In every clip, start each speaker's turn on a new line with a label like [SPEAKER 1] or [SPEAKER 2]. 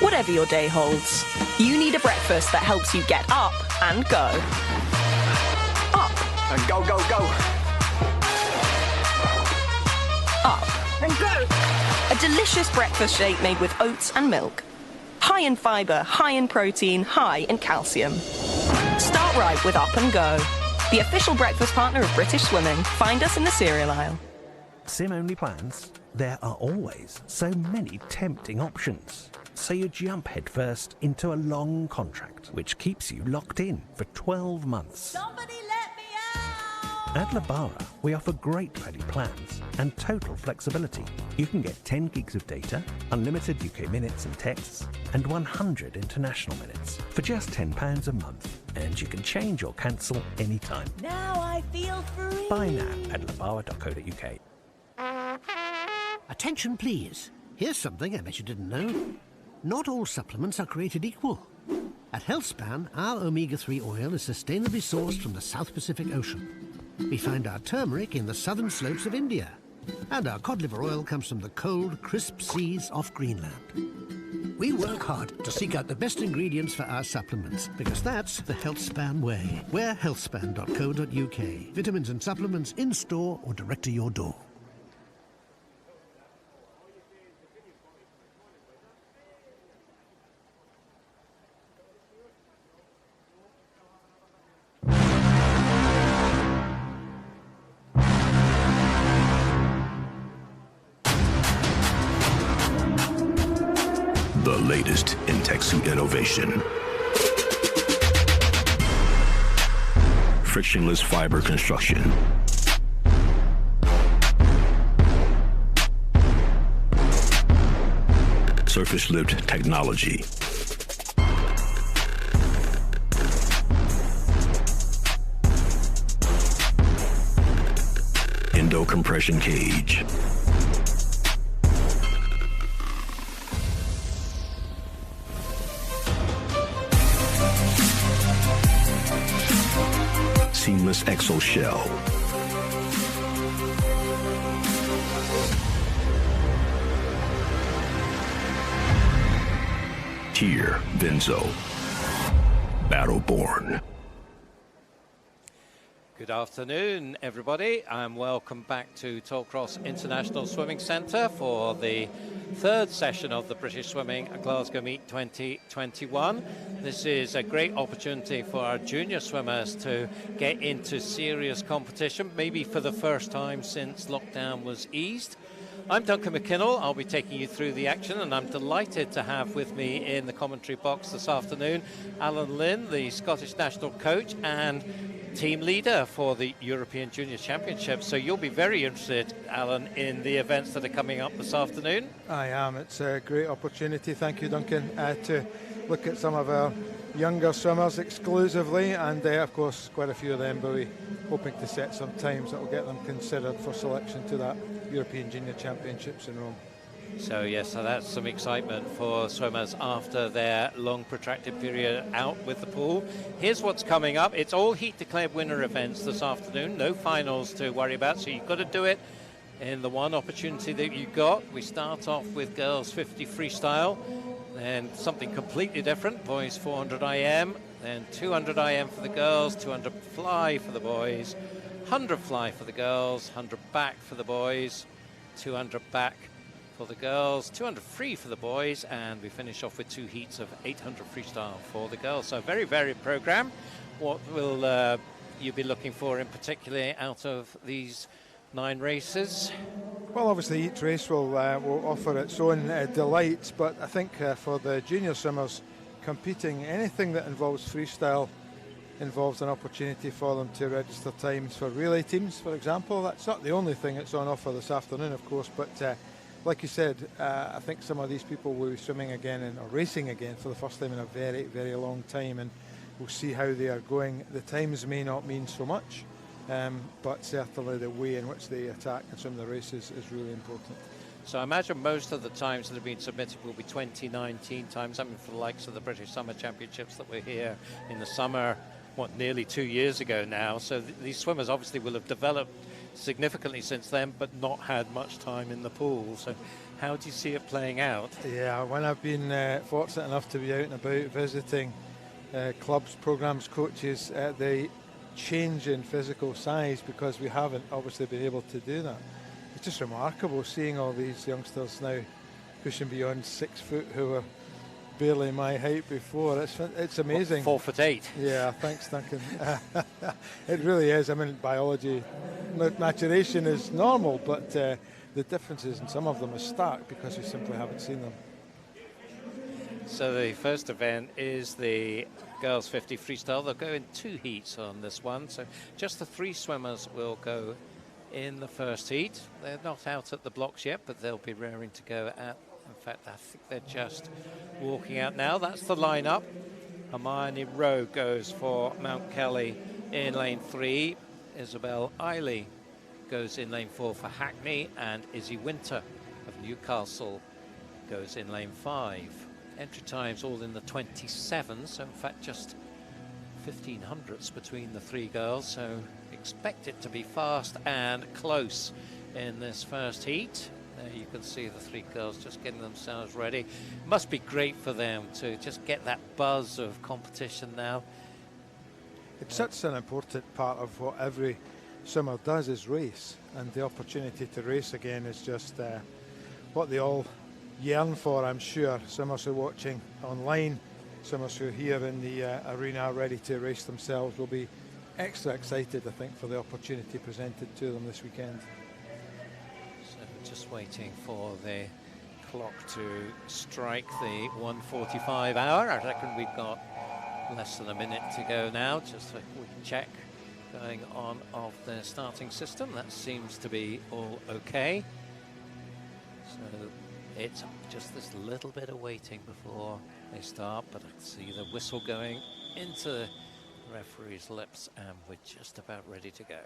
[SPEAKER 1] Whatever your day holds, you need a breakfast that helps you get up and go. Up.
[SPEAKER 2] And go, go, go.
[SPEAKER 1] Up.
[SPEAKER 2] And go.
[SPEAKER 1] A delicious breakfast shake made with oats and milk. High in fibre, high in protein, high in calcium. Start right with Up and Go. The official breakfast partner of British Swimming. Find us in the cereal aisle.
[SPEAKER 3] SIM-only plans? There are always so many tempting options. So you jump headfirst into a long contract, which keeps you locked in for 12 months.
[SPEAKER 4] Somebody let me out!
[SPEAKER 3] At Lebara, we offer great value plans and total flexibility. You can get 10 gigs of data, unlimited UK minutes and texts, and 100 international minutes for just £10 a month. And you can change or cancel anytime.
[SPEAKER 4] Now I feel free!
[SPEAKER 3] Buy now at lebara.co.uk.
[SPEAKER 5] Attention, please. Here's something I bet you didn't know. Not all supplements are created equal. At Healthspan, our omega-3 oil is sustainably sourced from the South Pacific Ocean. We find our turmeric in the southern slopes of India. And our cod liver oil comes from the cold, crisp seas off Greenland. We work hard to seek out the best ingredients for our supplements, because that's the Healthspan way. We're healthspan.co.uk. Vitamins and supplements in-store or direct to your door.
[SPEAKER 6] The latest in tech suit innovation. Frictionless fiber construction. Surface lift technology. Endo compression cage. Seamless exo shell. Tier Benzo. Battleborn.
[SPEAKER 7] Good afternoon, everybody, and welcome back to Tollcross International Swimming Centre for the third session of the British Swimming Glasgow Meet 2021. This is a great opportunity for our junior swimmers to get into serious competition, maybe for the first time since lockdown was eased. I'm Duncan McKinnell. I'll be taking you through the action, and I'm delighted to have with me in the commentary box this afternoon Alan Lynn, the Scottish national coach and team leader for the European Junior Championship. So you'll be very interested, Alan, in the events that are coming up this afternoon.
[SPEAKER 8] I am. It's a great opportunity, thank you, Duncan, to look at some of our younger swimmers exclusively, and of course quite a few of them will be hoping to set some times that will get them considered for selection to that European Junior Championships in Rome.
[SPEAKER 7] So yes, so that's some excitement for swimmers after their long protracted period out with the pool. Here's what's coming up. It's all heat declared winner events this afternoon. No finals to worry about, so you've got to do it in the one opportunity that you got. We start off with girls 50 freestyle, then something completely different, boys 400 IM, then 200 IM for the girls, 200 fly for the boys, 100 fly for the girls, 100 back for the boys, 200 back for the girls, 200 free for the boys, and we finish off with 2 heats of 800 freestyle for the girls. So very varied program. What will you be looking for in particular out of these 9 races?
[SPEAKER 8] Well, obviously each race will offer its own delights, but I think for the junior swimmers competing, anything that involves freestyle involves an opportunity for them to register times for relay teams, for example. That's not the only thing that's on offer this afternoon, of course, but like you said, I think some of these people will be swimming again or racing again for the first time in a very, very long time, and we'll see how they are going. The times may not mean so much, but certainly the way in which they attack and swim the races is really important.
[SPEAKER 7] So I imagine most of the times that have been submitted will be 2019 times, something for the likes of the British Summer Championships that were here in the summer, nearly 2 years ago now. So these swimmers obviously will have developed significantly since then, but not had much time in the pool. So how do you see it playing out?
[SPEAKER 8] Yeah, when I've been fortunate enough to be out and about visiting clubs, programs, coaches, the change in physical size, because we haven't obviously been able to do that. It's just remarkable seeing all these youngsters now pushing beyond 6 foot who were barely my height before. It's amazing.
[SPEAKER 7] 4'8".
[SPEAKER 8] Yeah, thanks, Duncan. It really is. I mean, biology, maturation is normal, but the differences in some of them are stark because we simply haven't seen them.
[SPEAKER 7] So the first event is the girls 50 freestyle. They'll go in 2 heats on this one. So just the 3 swimmers will go in the first heat. They're not out at the blocks yet, but they'll be raring to go at. In fact, I think they're just walking out now. That's the lineup. Hermione Rowe goes for Mount Kelly in lane 3. Isabel Eiley goes in lane 4 for Hackney, and Izzy Winter of Newcastle goes in lane 5. Entry times all in the 27s, so in fact just 1500ths between the 3 girls, so expect it to be fast and close in this first heat. There you can see the 3 girls just getting themselves ready. Must be great for them to just get that buzz of competition now.
[SPEAKER 8] It's such an important part of what every swimmer does, is race, and the opportunity to race again is just what they all yearn for, I'm sure. Swimmers who are watching online, swimmers who are here in the arena ready to race themselves will be extra excited, I think, for the opportunity presented to them this weekend.
[SPEAKER 7] So just waiting for the clock to strike the 1:45 hour. I reckon we've got less than a minute to go now. Just a quick check going on of the starting system. That seems to be all okay. So it's just this little bit of waiting before they start, but I can see the whistle going into the referee's lips, and we're just about ready to go.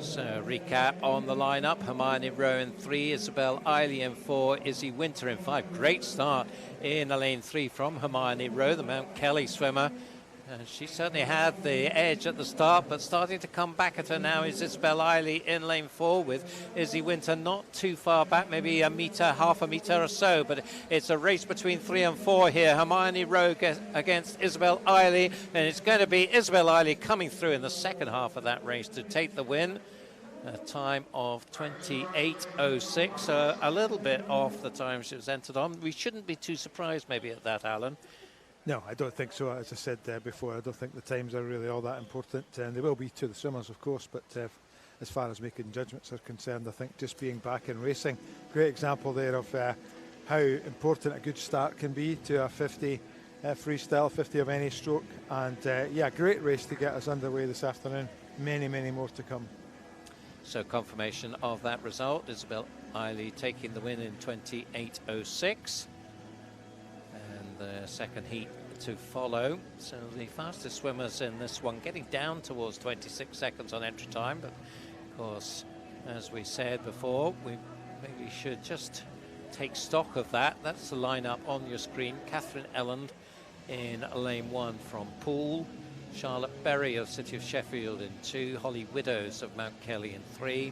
[SPEAKER 7] So recap on the lineup: Hermione Rowe in 3, Isabel Eiley in 4, Izzy Winter in 5. Great start in the lane 3 from Hermione Rowe, the Mount Kelly swimmer. She certainly had the edge at the start, but starting to come back at her now is Isabel Eiley in lane 4, with Izzy Winter not too far back, maybe a metre, half a metre or so, but it's a race between 3 and 4 here. Hermione Rowe against Isabel Eiley, and it's going to be Isabel Eiley coming through in the second half of that race to take the win. A time of 28:06, a little bit off the time she was entered on. We shouldn't be too surprised maybe at that, Alan.
[SPEAKER 8] No, I don't think so. As I said before, I don't think the times are really all that important, and they will be to the swimmers, of course, but as far as making judgments are concerned, I think just being back in racing, great example there of how important a good start can be to a 50 freestyle, 50 of any stroke, and yeah, great race to get us underway this afternoon. Many, many more to come.
[SPEAKER 7] So confirmation of that result, Isabel Eiley taking the win in 28:06. And the second heat to follow. So the fastest swimmers in this one getting down towards 26 seconds on entry time. But of course, as we said before, we maybe should just take stock of that. That's the lineup on your screen. Catherine Elland in lane 1 from Poole. Charlotte Berry of City of Sheffield in 2, Holly Widows of Mount Kelly in 3,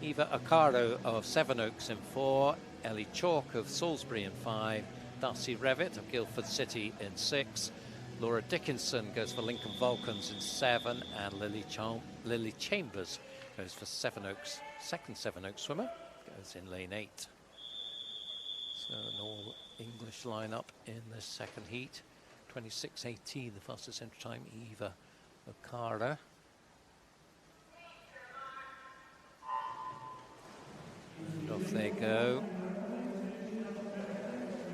[SPEAKER 7] Eva Acaro of Sevenoaks in 4, Ellie Chalk of Salisbury in 5, Darcy Revitt of Guildford City in 6, Laura Dickinson goes for Lincoln Vulcans in 7, and Lily Chambers goes for Sevenoaks. Second Sevenoaks swimmer goes in lane 8. So an all English lineup in this second heat. 26:18, the fastest entry time, Eva Okara. And off they go.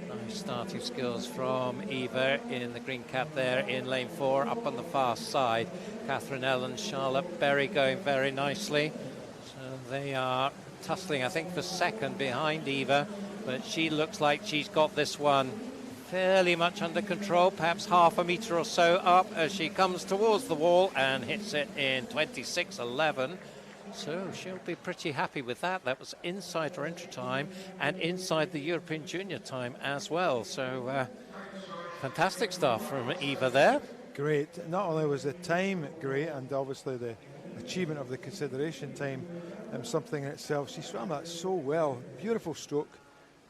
[SPEAKER 7] Nice starting skills from Eva in the green cap there in lane 4, up on the far side. Catherine Ellen, Charlotte Berry going very nicely. So they are tussling, I think, for second behind Eva, but she looks like she's got this one fairly much under control, perhaps half a metre or so up as she comes towards the wall and hits it in 26:11. So she'll be pretty happy with that. That was inside her entry time and inside the European Junior time as well. So fantastic stuff from Eva there.
[SPEAKER 8] Great. Not only was the time great, and obviously the achievement of the consideration time something in itself. She swam that so well. Beautiful stroke.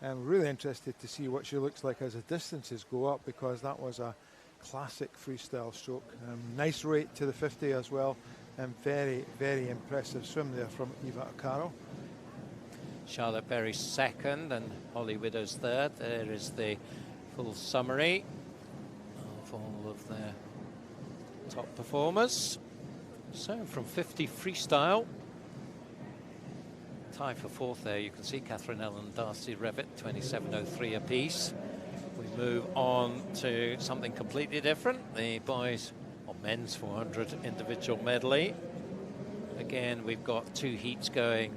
[SPEAKER 8] I'm really interested to see what she looks like as the distances go up, because that was a classic freestyle stroke. Nice rate to the 50 as well. And very, very impressive swim there from Eva Acaro.
[SPEAKER 7] Charlotte Berry second and Holly Widows third. There is the full summary of all of their top performers. So from 50 freestyle, tie for fourth there. You can see Catherine Ellen, Darcy Revitt, 27.03 apiece. We move on to something completely different. The boys or men's 400 individual medley. Again, we've got 2 heats going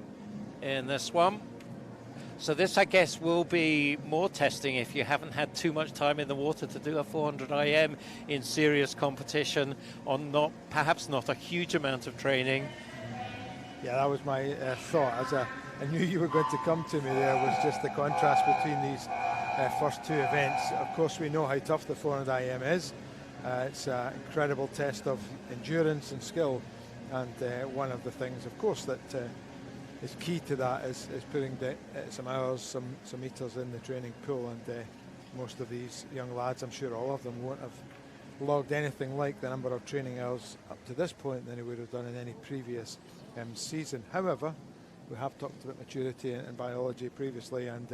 [SPEAKER 7] in this one. So this, I guess, will be more testing if you haven't had too much time in the water to do a 400 IM in serious competition, on perhaps not a huge amount of training.
[SPEAKER 8] Yeah, that was my thought. I knew you were going to come to me there, was just the contrast between these first 2 events. Of course, we know how tough the 400 IM is. It's an incredible test of endurance and skill, and one of the things, of course, that is key to that is putting some hours, some meters in the training pool, and most of these young lads, I'm sure all of them, won't have logged anything like the number of training hours up to this point than they would have done in any previous season. However, we have talked about maturity and biology previously, and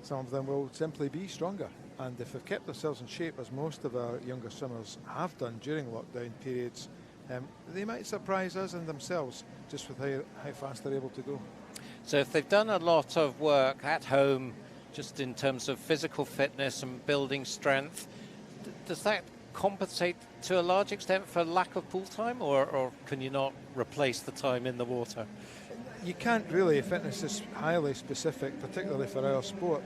[SPEAKER 8] some of them will simply be stronger. And if they've kept themselves in shape, as most of our younger swimmers have done during lockdown periods, they might surprise us and themselves just with how fast they're able to go.
[SPEAKER 7] So if they've done a lot of work at home, just in terms of physical fitness and building strength, does that compensate to a large extent for lack of pool time, or can you not replace the time in the water?
[SPEAKER 8] You can't really. Fitness is highly specific, particularly for our sport.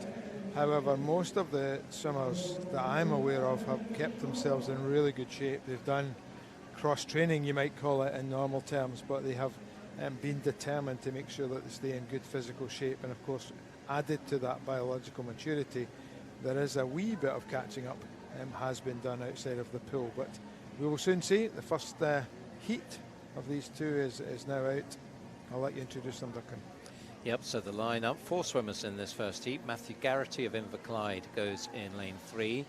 [SPEAKER 8] However, most of the swimmers that I'm aware of have kept themselves in really good shape. They've done cross-training, you might call it in normal terms, but they have been determined to make sure that they stay in good physical shape. And of course, added to that biological maturity, there is a wee bit of catching up has been done outside of the pool. But we will soon see. The first heat of these 2 is now out. I'll let you introduce them, Duncan.
[SPEAKER 7] Yep, so the lineup, 4 swimmers in this first heat. Matthew Garrity of Inverclyde goes in lane 3.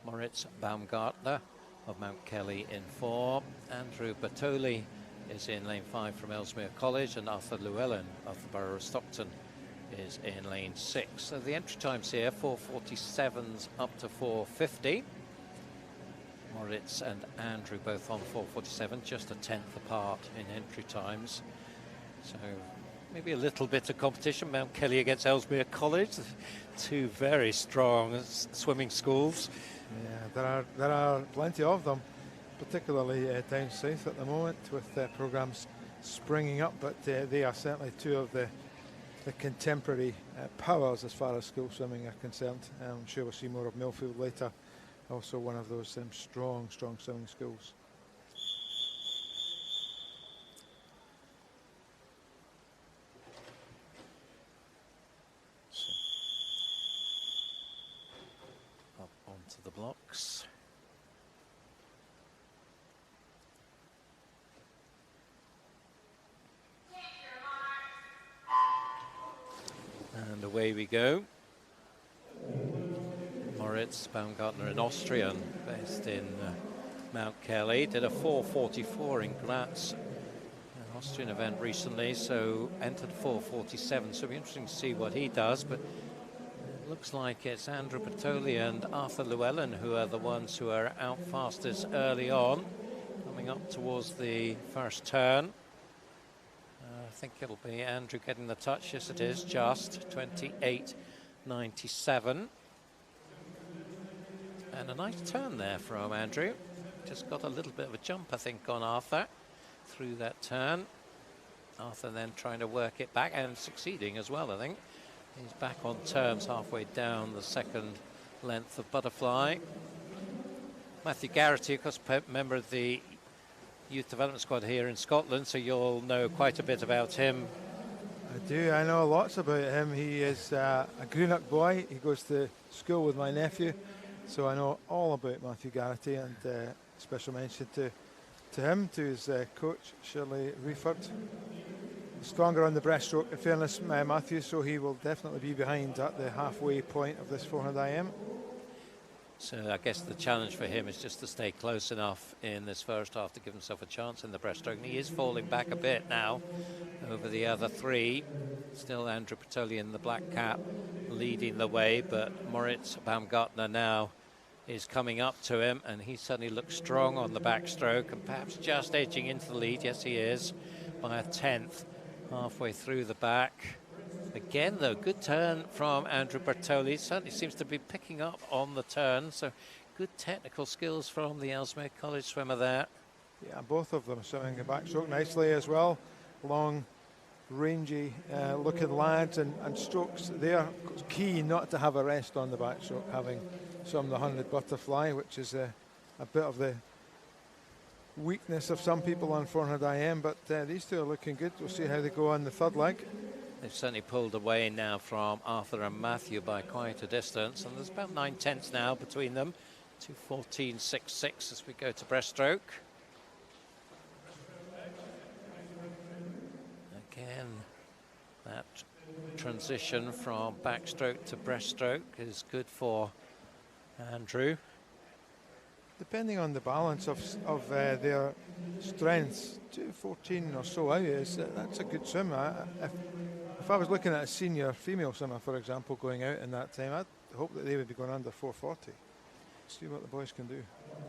[SPEAKER 7] Moritz Baumgartner of Mount Kelly in 4. Andrew Bertoli is in lane 5 from Ellesmere College, and Arthur Llewellyn of the Borough of Stockton is in lane 6. So the entry times here, 4:47s up to 4:50. Moritz and Andrew both on 4:47, just a tenth apart in entry times. So maybe a little bit of competition. Mount Kelly against Ellesmere College, 2 very strong swimming schools.
[SPEAKER 8] Yeah, there are plenty of them, particularly down south at the moment, with programmes springing up, but they are certainly 2 of the contemporary powers as far as school swimming are concerned. I'm sure we'll see more of Millfield later, also one of those strong swimming schools.
[SPEAKER 7] Up onto the blocks. And away we go. Moritz Baumgartner, an Austrian based in Mount Kelly, did a 4:44 in Graz, an Austrian event recently, so entered 4:47. So it'll be interesting to see what he does, but it looks like it's Andrew Bertoli and Arthur Llewellyn who are the ones who are out fastest early on, coming up towards the first turn. I think it'll be Andrew getting the touch. Yes, it is, just 28.97. And a nice turn there from Andrew. Just got a little bit of a jump, I think, on Arthur through that turn. Arthur then trying to work it back and succeeding as well, I think. He's back on terms halfway down the second length of butterfly. Matthew Garrity, of course, member of the youth development squad here in Scotland, so you'll know quite a bit about him.
[SPEAKER 8] I do. I know lots about him. He is a Greenock boy. He goes to school with my nephew, so I know all about Matthew Garrity, and special mention to him, to his coach, Shirley Reeford. Stronger on the breaststroke, in fairness, Matthew, so he will definitely be behind at the halfway point of this 400 IM.
[SPEAKER 7] So I guess the challenge for him is just to stay close enough in this first half to give himself a chance in the breaststroke. And he is falling back a bit now over the other three. Still Andrew Bertoli in the black cap leading the way, but Moritz Baumgartner now is coming up to him, and he suddenly looks strong on the backstroke and perhaps just edging into the lead. Yes, he is, by a tenth halfway through the back. Again, though, good turn from Andrew Bertoli. Certainly seems to be picking up on the turn, so good technical skills from the Ellesmere College swimmer there.
[SPEAKER 8] Yeah, both of them swimming the backstroke nicely as well. Long, rangy looking lads, and strokes there. Key not to have a rest on the backstroke, having swum the 100 butterfly, which is a bit of the weakness of some people on 400 IM, but these two are looking good. We'll see how they go on the third leg.
[SPEAKER 7] They've certainly pulled away now from Arthur and Matthew by quite a distance, and there's about 9/10 now between them. 2:14.66 as we go to breaststroke. Again, that transition from backstroke to breaststroke is good for Andrew.
[SPEAKER 8] Depending on the balance of their strengths, 2:14 or so out that's a good swim. If I was looking at a senior female swimmer, for example, going out in that time, I'd hope that they would be going under 4:40. See what the boys can do.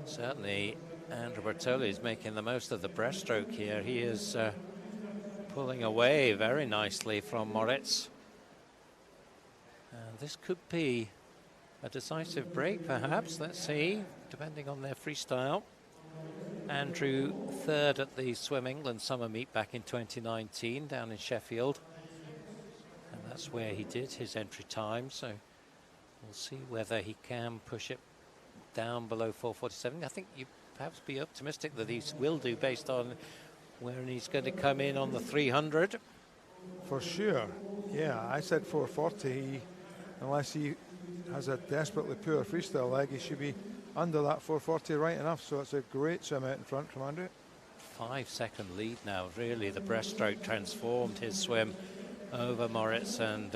[SPEAKER 7] Certainly, Andrew Bertoli is making the most of the breaststroke here. He is pulling away very nicely from Moritz. And this could be a decisive break, perhaps. Let's see, depending on their freestyle. Andrew third at the Swim England summer meet back in 2019 down in Sheffield. And that's where he did his entry time. So we'll see whether he can push it down below 4:47. I think you perhaps be optimistic that he will do based on where he's going to come in on the 300.
[SPEAKER 8] For sure. Yeah, I said 4:40. Unless he has a desperately poor freestyle leg, he should be under that 4:40 right enough. So it's a great swim out in front from Andrew.
[SPEAKER 7] 5-second lead now. Really, the breaststroke transformed his swim over Moritz, and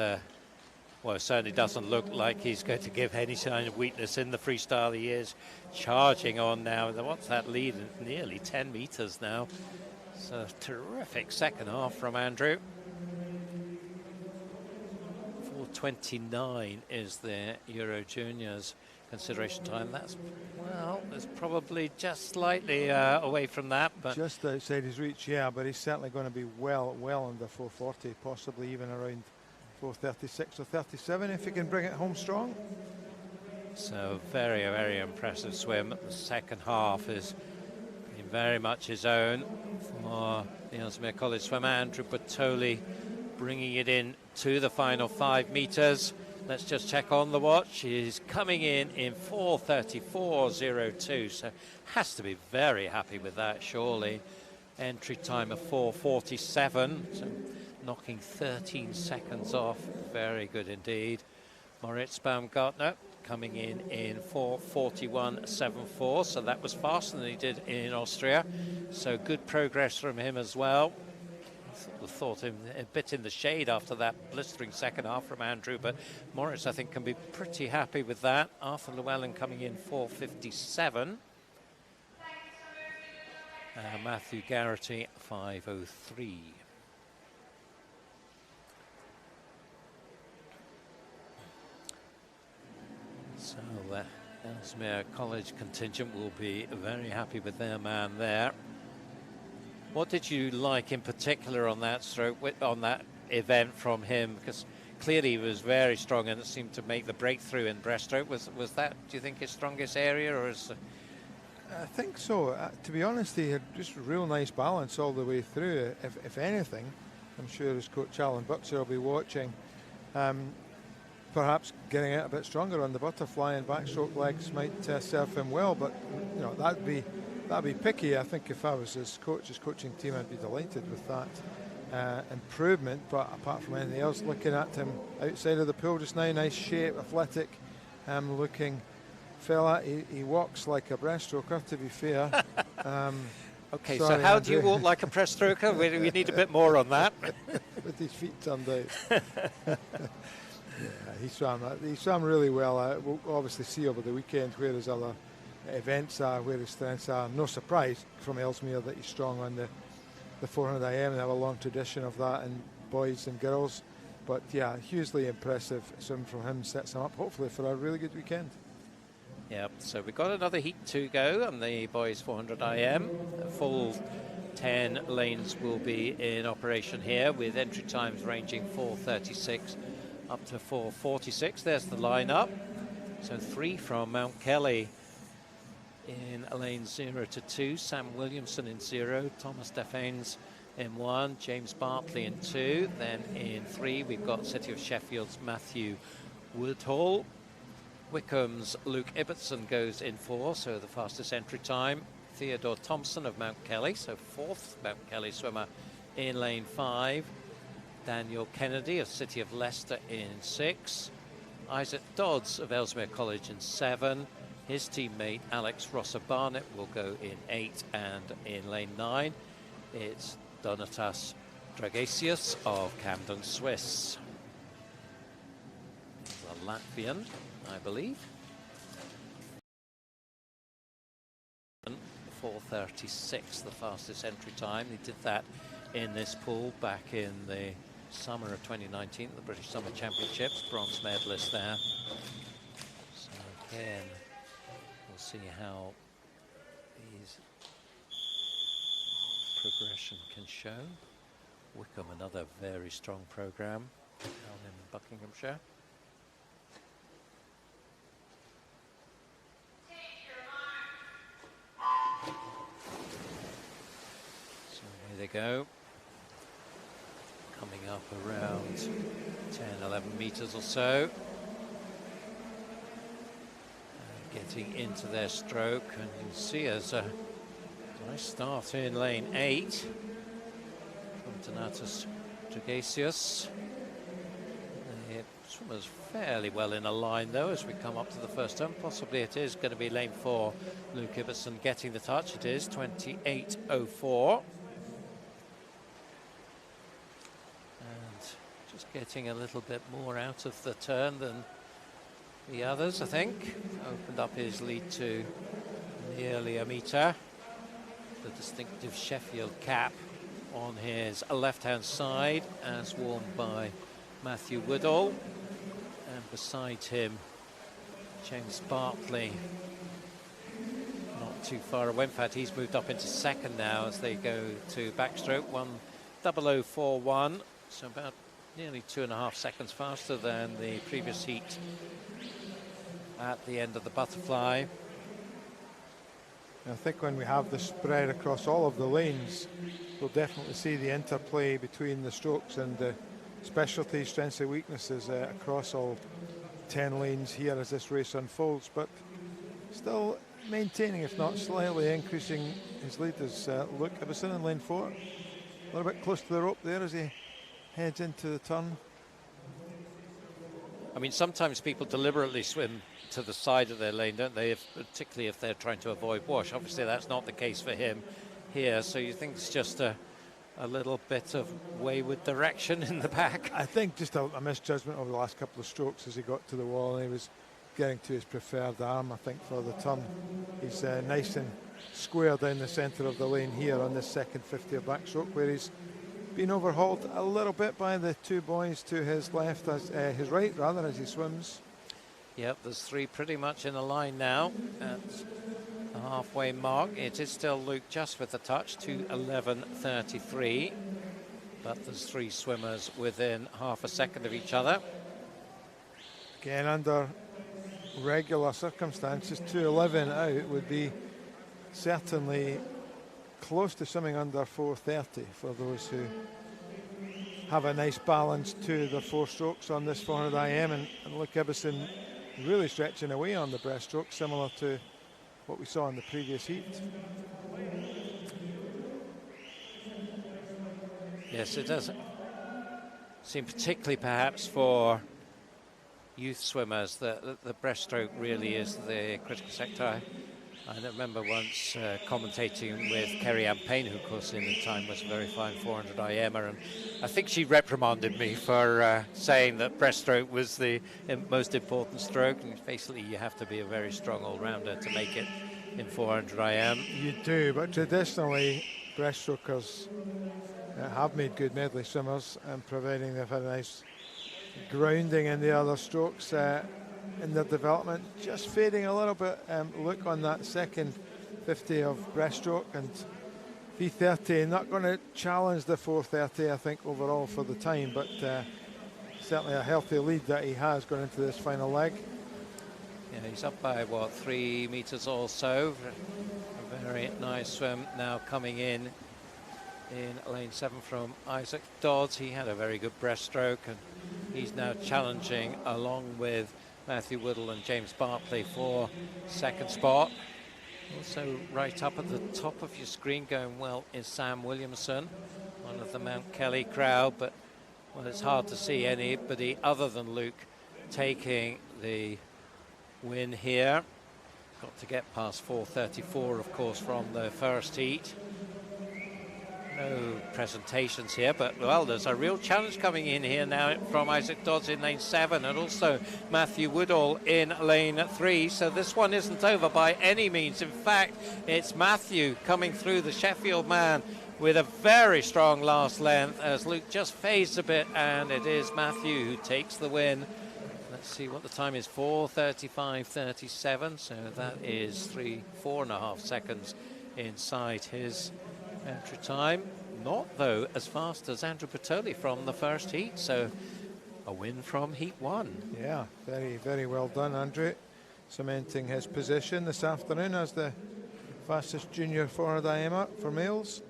[SPEAKER 7] well, it certainly doesn't look like he's going to give any sign of weakness in the freestyle. He is charging on now. What's that lead? Nearly 10 meters now. It's a terrific second half from Andrew. 4:29 is the Euro Juniors consideration time. That's, well, it's probably just slightly away from that, but
[SPEAKER 8] just outside his reach, yeah, but he's certainly going to be well under 4:40, possibly even around 4:36 or 37 if he can bring it home strong.
[SPEAKER 7] So very, very impressive swim. The second half is very much his own for the Ellesmere College swimmer. Andrew Bertoli bringing it in to the final 5 meters. Let's just check on the watch. He's coming in 4:34.02, so has to be very happy with that, surely. Entry time of 4:47, so knocking 13 seconds off. Very good indeed. Moritz Baumgartner coming in 4:41.74, so that was faster than he did in Austria. So good progress from him as well. Thought him a bit in the shade after that blistering second half from Andrew, but Moritz, I think, can be pretty happy with that. Arthur Llewellyn coming in 4:57. Matthew Garrity 5:03. So Ellesmere College contingent will be very happy with their man there. What did you like in particular on that stroke, on that event from him? Because clearly he was very strong and it seemed to make the breakthrough in breaststroke. Was that, do you think, his strongest area, or is?
[SPEAKER 8] I think so. To be honest, he had just real nice balance all the way through. If anything, I'm sure his coach Alan Buxer will be watching. Perhaps getting out a bit stronger on the butterfly and backstroke legs might serve him well, but you know, that'd be that'd be picky. I think if I was his coach, his coaching team, I'd be delighted with that improvement. But apart from anything else, looking at him outside of the pool just now, nice shape, athletic looking fella. He walks like a breaststroker, to be fair.
[SPEAKER 7] Okay,
[SPEAKER 8] sorry,
[SPEAKER 7] so how
[SPEAKER 8] Andrew.
[SPEAKER 7] do you walk like a breaststroker? we need a bit more on that.
[SPEAKER 8] With his feet turned out. Yeah, he swam really well. We'll obviously see over the weekend where his other events are, where his strengths are. No surprise from Ellesmere that he's strong on the 400 IM. They have a long tradition of that in boys and girls. But yeah, hugely impressive swim from him, sets him up hopefully for a really good weekend.
[SPEAKER 7] Yep, so we've got another heat to go on the boys 400 IM. A full 10 lanes will be in operation here with entry times ranging 4:36 up to 4:46. There's the lineup. So 3 from Mount Kelly in lanes 0 to 2. Sam Williamson in 0, Thomas Defanes in 1, James Bartley in 2. Then in 3 we've got City of Sheffield's Matthew Woodhall. Wickham's Luke Ibbotson goes in 4, so the fastest entry time. Theodore Thompson of Mount Kelly, so 4th Mount Kelly swimmer in lane 5. Daniel Kennedy of City of Leicester in 6. Isaac Dodds of Ellesmere College in 7. His teammate Alex Rosser Barnett will go in 8, and in lane 9 it's Donatas Dragasius of Camden Swiss. The Latvian, I believe. 4:36, the fastest entry time. He did that in this pool back in the summer of 2019, the British Summer Championships, bronze medalist there. So again, we'll see how his progression can show. Wickham, another very strong program down in Buckinghamshire. So here they go. Coming up around 10, 11 meters or so. And getting into their stroke, and you'll see as a nice start in lane 8 from Donatas Dragasius. The swimmers fairly well in a line though as we come up to the first turn. Possibly it is going to be lane 4. Luke Ibbotson getting the touch. It is 28.04. Getting a little bit more out of the turn than the others, I think. Opened up his lead to nearly a metre. The distinctive Sheffield cap on his left-hand side, as worn by Matthew Woodall. And beside him, James Bartley. Not too far away. In fact, he's moved up into second now as they go to backstroke. 1:00.41, so about nearly 2.5 seconds faster than the previous heat at the end of the butterfly.
[SPEAKER 8] I think when we have the spread across all of the lanes, we'll definitely see the interplay between the strokes and the specialty strengths and weaknesses across all 10 lanes here as this race unfolds, but still maintaining, if not slightly increasing his lead, is Luke Ibbotson in lane 4. A little bit close to the rope there as he heads into the turn.
[SPEAKER 7] I mean, sometimes people deliberately swim to the side of their lane, don't they? Particularly if they're trying to avoid wash. Obviously, that's not the case for him here. So you think it's just a little bit of wayward direction in the back?
[SPEAKER 8] I think just a misjudgment over the last couple of strokes as he got to the wall and he was getting to his preferred arm, I think, for the turn. He's nice and square down the centre of the lane here on this second 50 of backstroke, where he's been overhauled a little bit by the two boys to his left, as his right rather, as he swims.
[SPEAKER 7] Yep, there's 3 pretty much in a line now at the halfway mark. It is still Luke just with the touch to 11:33, but there's 3 swimmers within half a second of each other.
[SPEAKER 8] Again, under regular circumstances, 2:11 out would be certainly close to swimming under 4:30 for those who have a nice balance to the 4 strokes on this 400 IM, and Luke Ibbotson really stretching away on the breaststroke, similar to what we saw in the previous heat.
[SPEAKER 7] Yes, it does seem, particularly perhaps for youth swimmers, that the breaststroke really is the critical sector. I remember once commentating with Kerry-Ann Payne, who of course in the time was a very fine 400 IMer, and I think she reprimanded me for saying that breaststroke was the most important stroke, and basically you have to be a very strong all-rounder to make it in 400 IM.
[SPEAKER 8] You do, but traditionally breaststrokers have made good medley swimmers, and providing they've had a nice grounding in the other strokes in their development. Just fading a little bit, look on that second 50 of breaststroke, and V30 not going to challenge the 430 I think overall for the time, but certainly a healthy lead that he has going into this final leg.
[SPEAKER 7] Yeah, he's up by what, 3 meters or so. A very nice swim now coming in lane 7 from Isaac Dodds. He had a very good breaststroke, and he's now challenging along with Matthew Woodall and James Bartley for second spot. Also right up at the top of your screen going well is Sam Williamson, one of the Mount Kelly crowd, but well, it's hard to see anybody other than Luke taking the win here. Got to get past 4:34 of course from the first heat. No presentations here, but well, there's a real challenge coming in here now from Isaac Dodds in lane 7, and also Matthew Woodall in lane 3. So this one isn't over by any means. In fact, it's Matthew coming through, the Sheffield man, with a very strong last length as Luke just fades a bit, and it is Matthew who takes the win. Let's see what the time is, 4:35.37. So that is 4.5 seconds inside his entry time. Not though as fast as Andrew Bertoli from the first heat, so a win from heat 1.
[SPEAKER 8] Yeah, very, very well done, Andrew, cementing his position this afternoon as the fastest junior 400 IMer for males.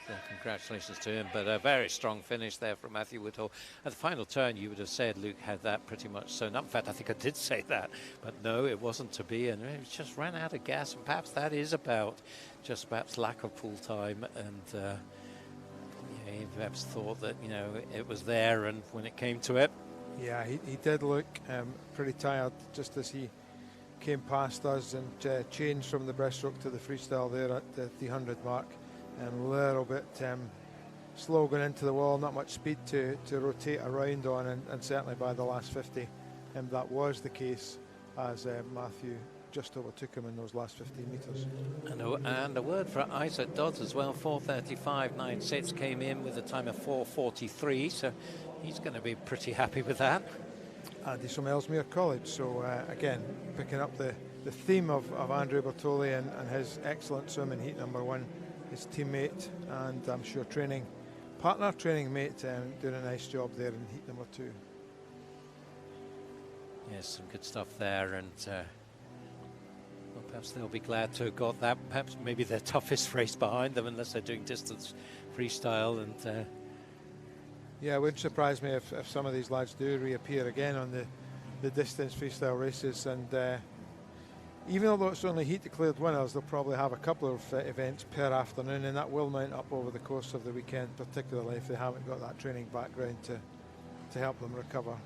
[SPEAKER 7] So congratulations to him, but a very strong finish there from Matthew Woodall. At the final turn, you would have said Luke had that pretty much sewn up. In fact, I think I did say that, but no, it wasn't to be, and it just ran out of gas, and perhaps that is about just perhaps lack of pool time, and yeah, he perhaps thought that, you know, it was there, and when it came to it.
[SPEAKER 8] Yeah, he did look pretty tired just as he came past us and changed from the breaststroke to the freestyle there at the 300 mark. And a little bit slow going into the wall, not much speed to rotate around on, and certainly by the last 50 that was the case as Matthew just overtook him in those last 15 metres.
[SPEAKER 7] And a word for Isaac Dodds as well, 4:35.96, came in with a time of 4:43, so he's going to be pretty happy with that.
[SPEAKER 8] And he's from Ellesmere College, so again, picking up the theme of Andrew Bertoli and his excellent swim in heat number 1. His teammate and I'm sure training mate doing a nice job there in heat number 2.
[SPEAKER 7] Yes, some good stuff there, and well, perhaps they'll be glad to have got that. Perhaps maybe their toughest race behind them, unless they're doing distance freestyle. And
[SPEAKER 8] yeah, it wouldn't surprise me if some of these lads do reappear again on the distance freestyle races, and even although it's only heat declared winners, they'll probably have a couple of events per afternoon, and that will mount up over the course of the weekend, particularly if they haven't got that training background to help them recover.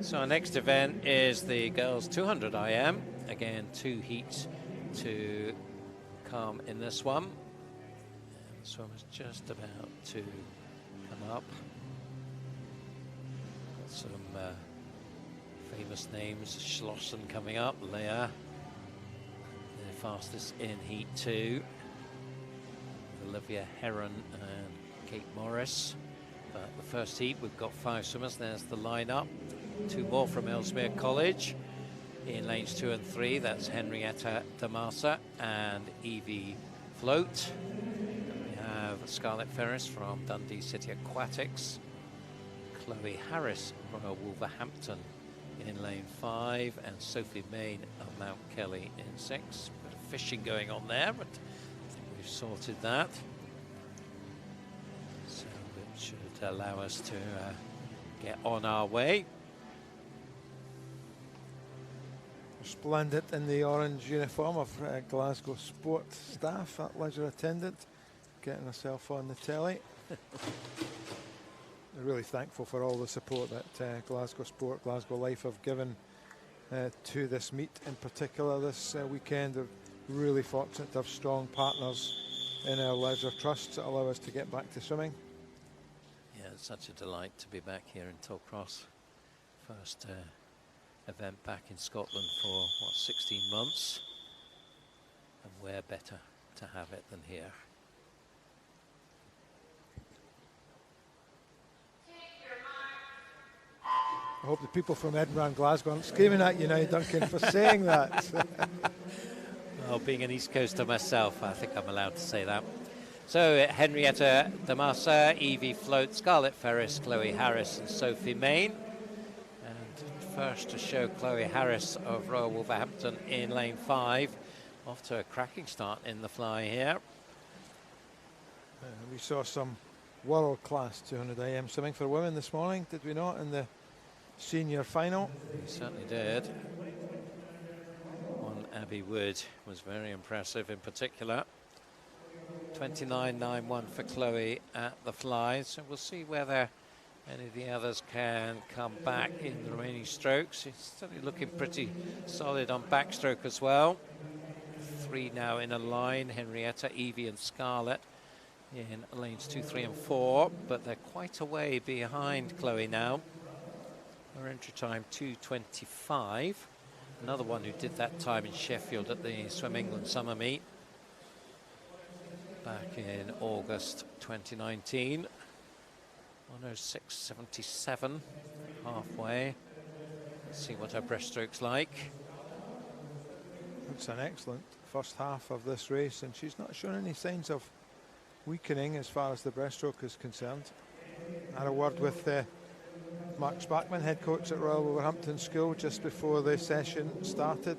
[SPEAKER 7] So our next event is the girls 200 IM. Again, 2 heats to come in this one. And the swimmer's just about to come up. Got some famous names, Schlossen coming up, Leah, the fastest in heat 2. Olivia Heron and Kate Morris. But the first heat, we've got 5 swimmers. There's the lineup. 2 more from Ellesmere College in lanes 2 and 3. That's Henrietta Damasa and Evie Float. We have Scarlett Ferris from Dundee City Aquatics. Chloe Harris from Wolverhampton in lane 5, and Sophie Main of Mount Kelly in 6. Bit of fishing going on there, but I think we've sorted that. So it should allow us to get on our way.
[SPEAKER 8] Splendid in the orange uniform of Glasgow Sport staff, that leisure attendant. getting herself on the telly. I'm really thankful for all the support that Glasgow Sport, Glasgow Life have given to this meet in particular this weekend. They're really fortunate to have strong partners in our leisure trusts that allow us to get back to swimming.
[SPEAKER 7] Yeah, it's such a delight to be back here in Tollcross. First event back in Scotland for, what, 16 months? And where better to have it than here?
[SPEAKER 8] I hope the people from Edinburgh and Glasgow aren't screaming at you now, Duncan, for saying that.
[SPEAKER 7] Well, being an East Coaster myself, I think I'm allowed to say that. So, Henrietta Damasa, Evie Float, Scarlett Ferris, Chloe Harris and Sophie Main. And first to show Chloe Harris of Royal Wolverhampton in lane 5. Off to a cracking start in the fly here.
[SPEAKER 8] We saw some world-class 200 AM swimming for women this morning, did we not, in the senior final?
[SPEAKER 7] We certainly did. One Abby Wood was very impressive in particular. 29.91 for Chloe at the fly, so we'll see whether any of the others can come back in the remaining strokes. It's certainly looking pretty solid on backstroke as well. 3 now in a line, Henrietta, Evie and Scarlett in lanes 2, 3 and 4, but they're quite a way behind Chloe now. Her entry time 2:25. Another one who did that time in Sheffield at the Swim England Summer Meet back in August 2019. 106.77 halfway. Let's see what her breaststroke's like.
[SPEAKER 8] It's an excellent first half of this race, and she's not shown any signs of weakening as far as the breaststroke is concerned. I had a word with Mark Spackman, head coach at Royal Wolverhampton School, just before the session started.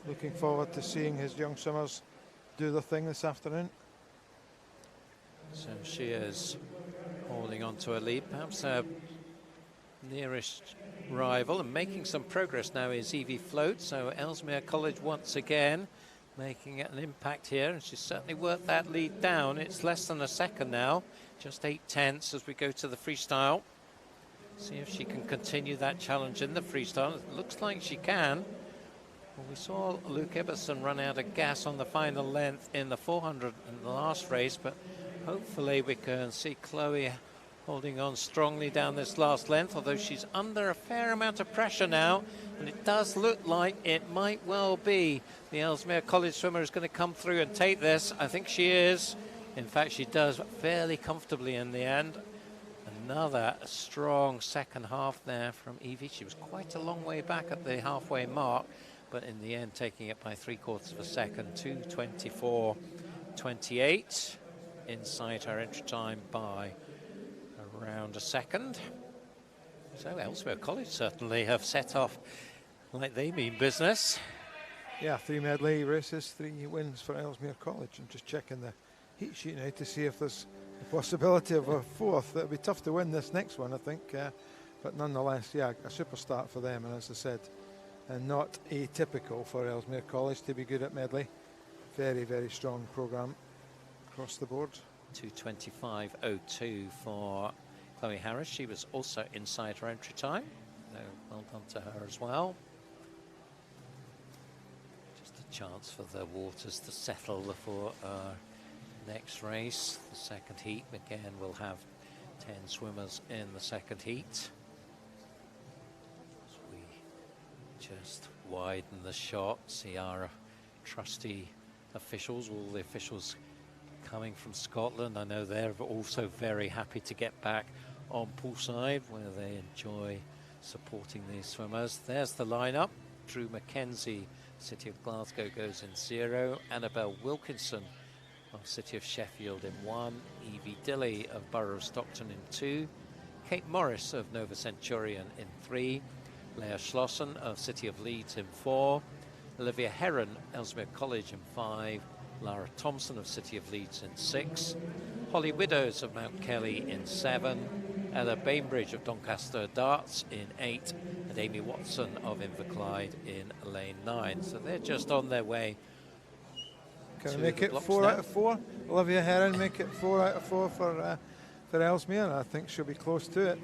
[SPEAKER 8] Looking forward to seeing his young swimmers do their thing this afternoon.
[SPEAKER 7] So she is holding on to a lead. Perhaps her nearest rival and making some progress now is Evie Float. So Ellesmere College once again making an impact here, and she's certainly worked that lead down. It's less than a second now, just 8/10 as we go to the freestyle. See if she can continue that challenge in the freestyle. It looks like she can. Well, we saw Luke Ibbotson run out of gas on the final length in the 400 in the last race, but hopefully we can see Chloe holding on strongly down this last length, although she's under a fair amount of pressure now, and it does look like it might well be the Ellesmere College swimmer is going to come through and take this. I think she is. In fact, she does fairly comfortably in the end. Another strong second half there from Evie. She was quite a long way back at the halfway mark, but in the end taking it by 3/4 of a second, 2:24.28, inside her entry time by around a second. So Ellesmere College certainly have set off like they mean business.
[SPEAKER 8] Yeah, 3 medley races, 3 wins for Ellesmere College. I'm just checking the heat sheet now to see if there's a possibility of a 4th. It'll be tough to win this next one, I think, but nonetheless, yeah, a super start for them, and as I said, not atypical for Ellesmere College to be good at medley. Very, very strong programme across the board.
[SPEAKER 7] 2:25.02 for Chloe Harris. She was also inside her entry time. So well done to her as well. Just a chance for the waters to settle before our next race. The second heat, again, we'll have 10 swimmers in the second heat. As we just widen the shot, see our trusty officials, all the officials coming from Scotland. I know they're also very happy to get back on poolside where they enjoy supporting these swimmers. There's the lineup. Drew Mackenzie, City of Glasgow, goes in 0. Annabelle Wilkinson of City of Sheffield in 1. Evie Dilley of Borough of Stockton in 2. Kate Morris of Nova Centurion in 3. Leah Schlossen of City of Leeds in 4. Olivia Heron, Ellesmere College in 5. Lara Thompson of City of Leeds in 6. Holly Widows of Mount Kelly in 7. Ella Bainbridge of Doncaster Darts in 8. And Amy Watson of Inverclyde in lane 9. So they're just on their way
[SPEAKER 8] Can I
[SPEAKER 7] to
[SPEAKER 8] make
[SPEAKER 7] the
[SPEAKER 8] it
[SPEAKER 7] blocks
[SPEAKER 8] 4
[SPEAKER 7] now.
[SPEAKER 8] out of 4? Olivia Heron make it 4 out of 4 for Ellesmere. I think she'll be close to it.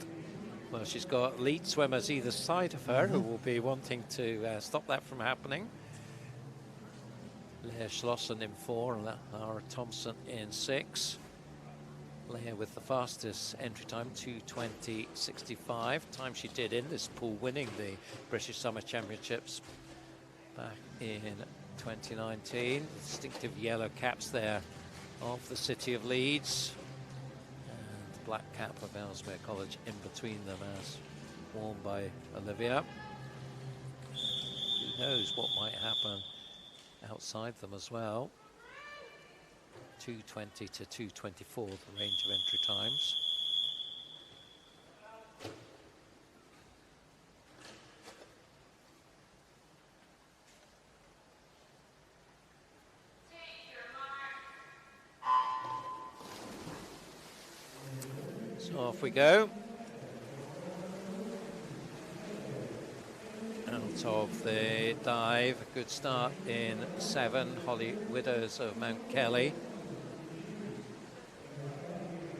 [SPEAKER 7] Well, she's got lead swimmers either side of her who will be wanting to stop that from happening. Leah Schlossen in 4, Lara Thompson in 6. Leah with the fastest entry time, 2:20.65. Time she did in this pool, winning the British Summer Championships back in 2019. Distinctive yellow caps there of the city of Leeds. And the black cap of Ellesmere College in between them, as worn by Olivia. Who knows what might happen outside them as well. 2:20 to 2:24, the range of entry times. So off we go. Out of the dive, a good start in 7, Holly Widows of Mount Kelly.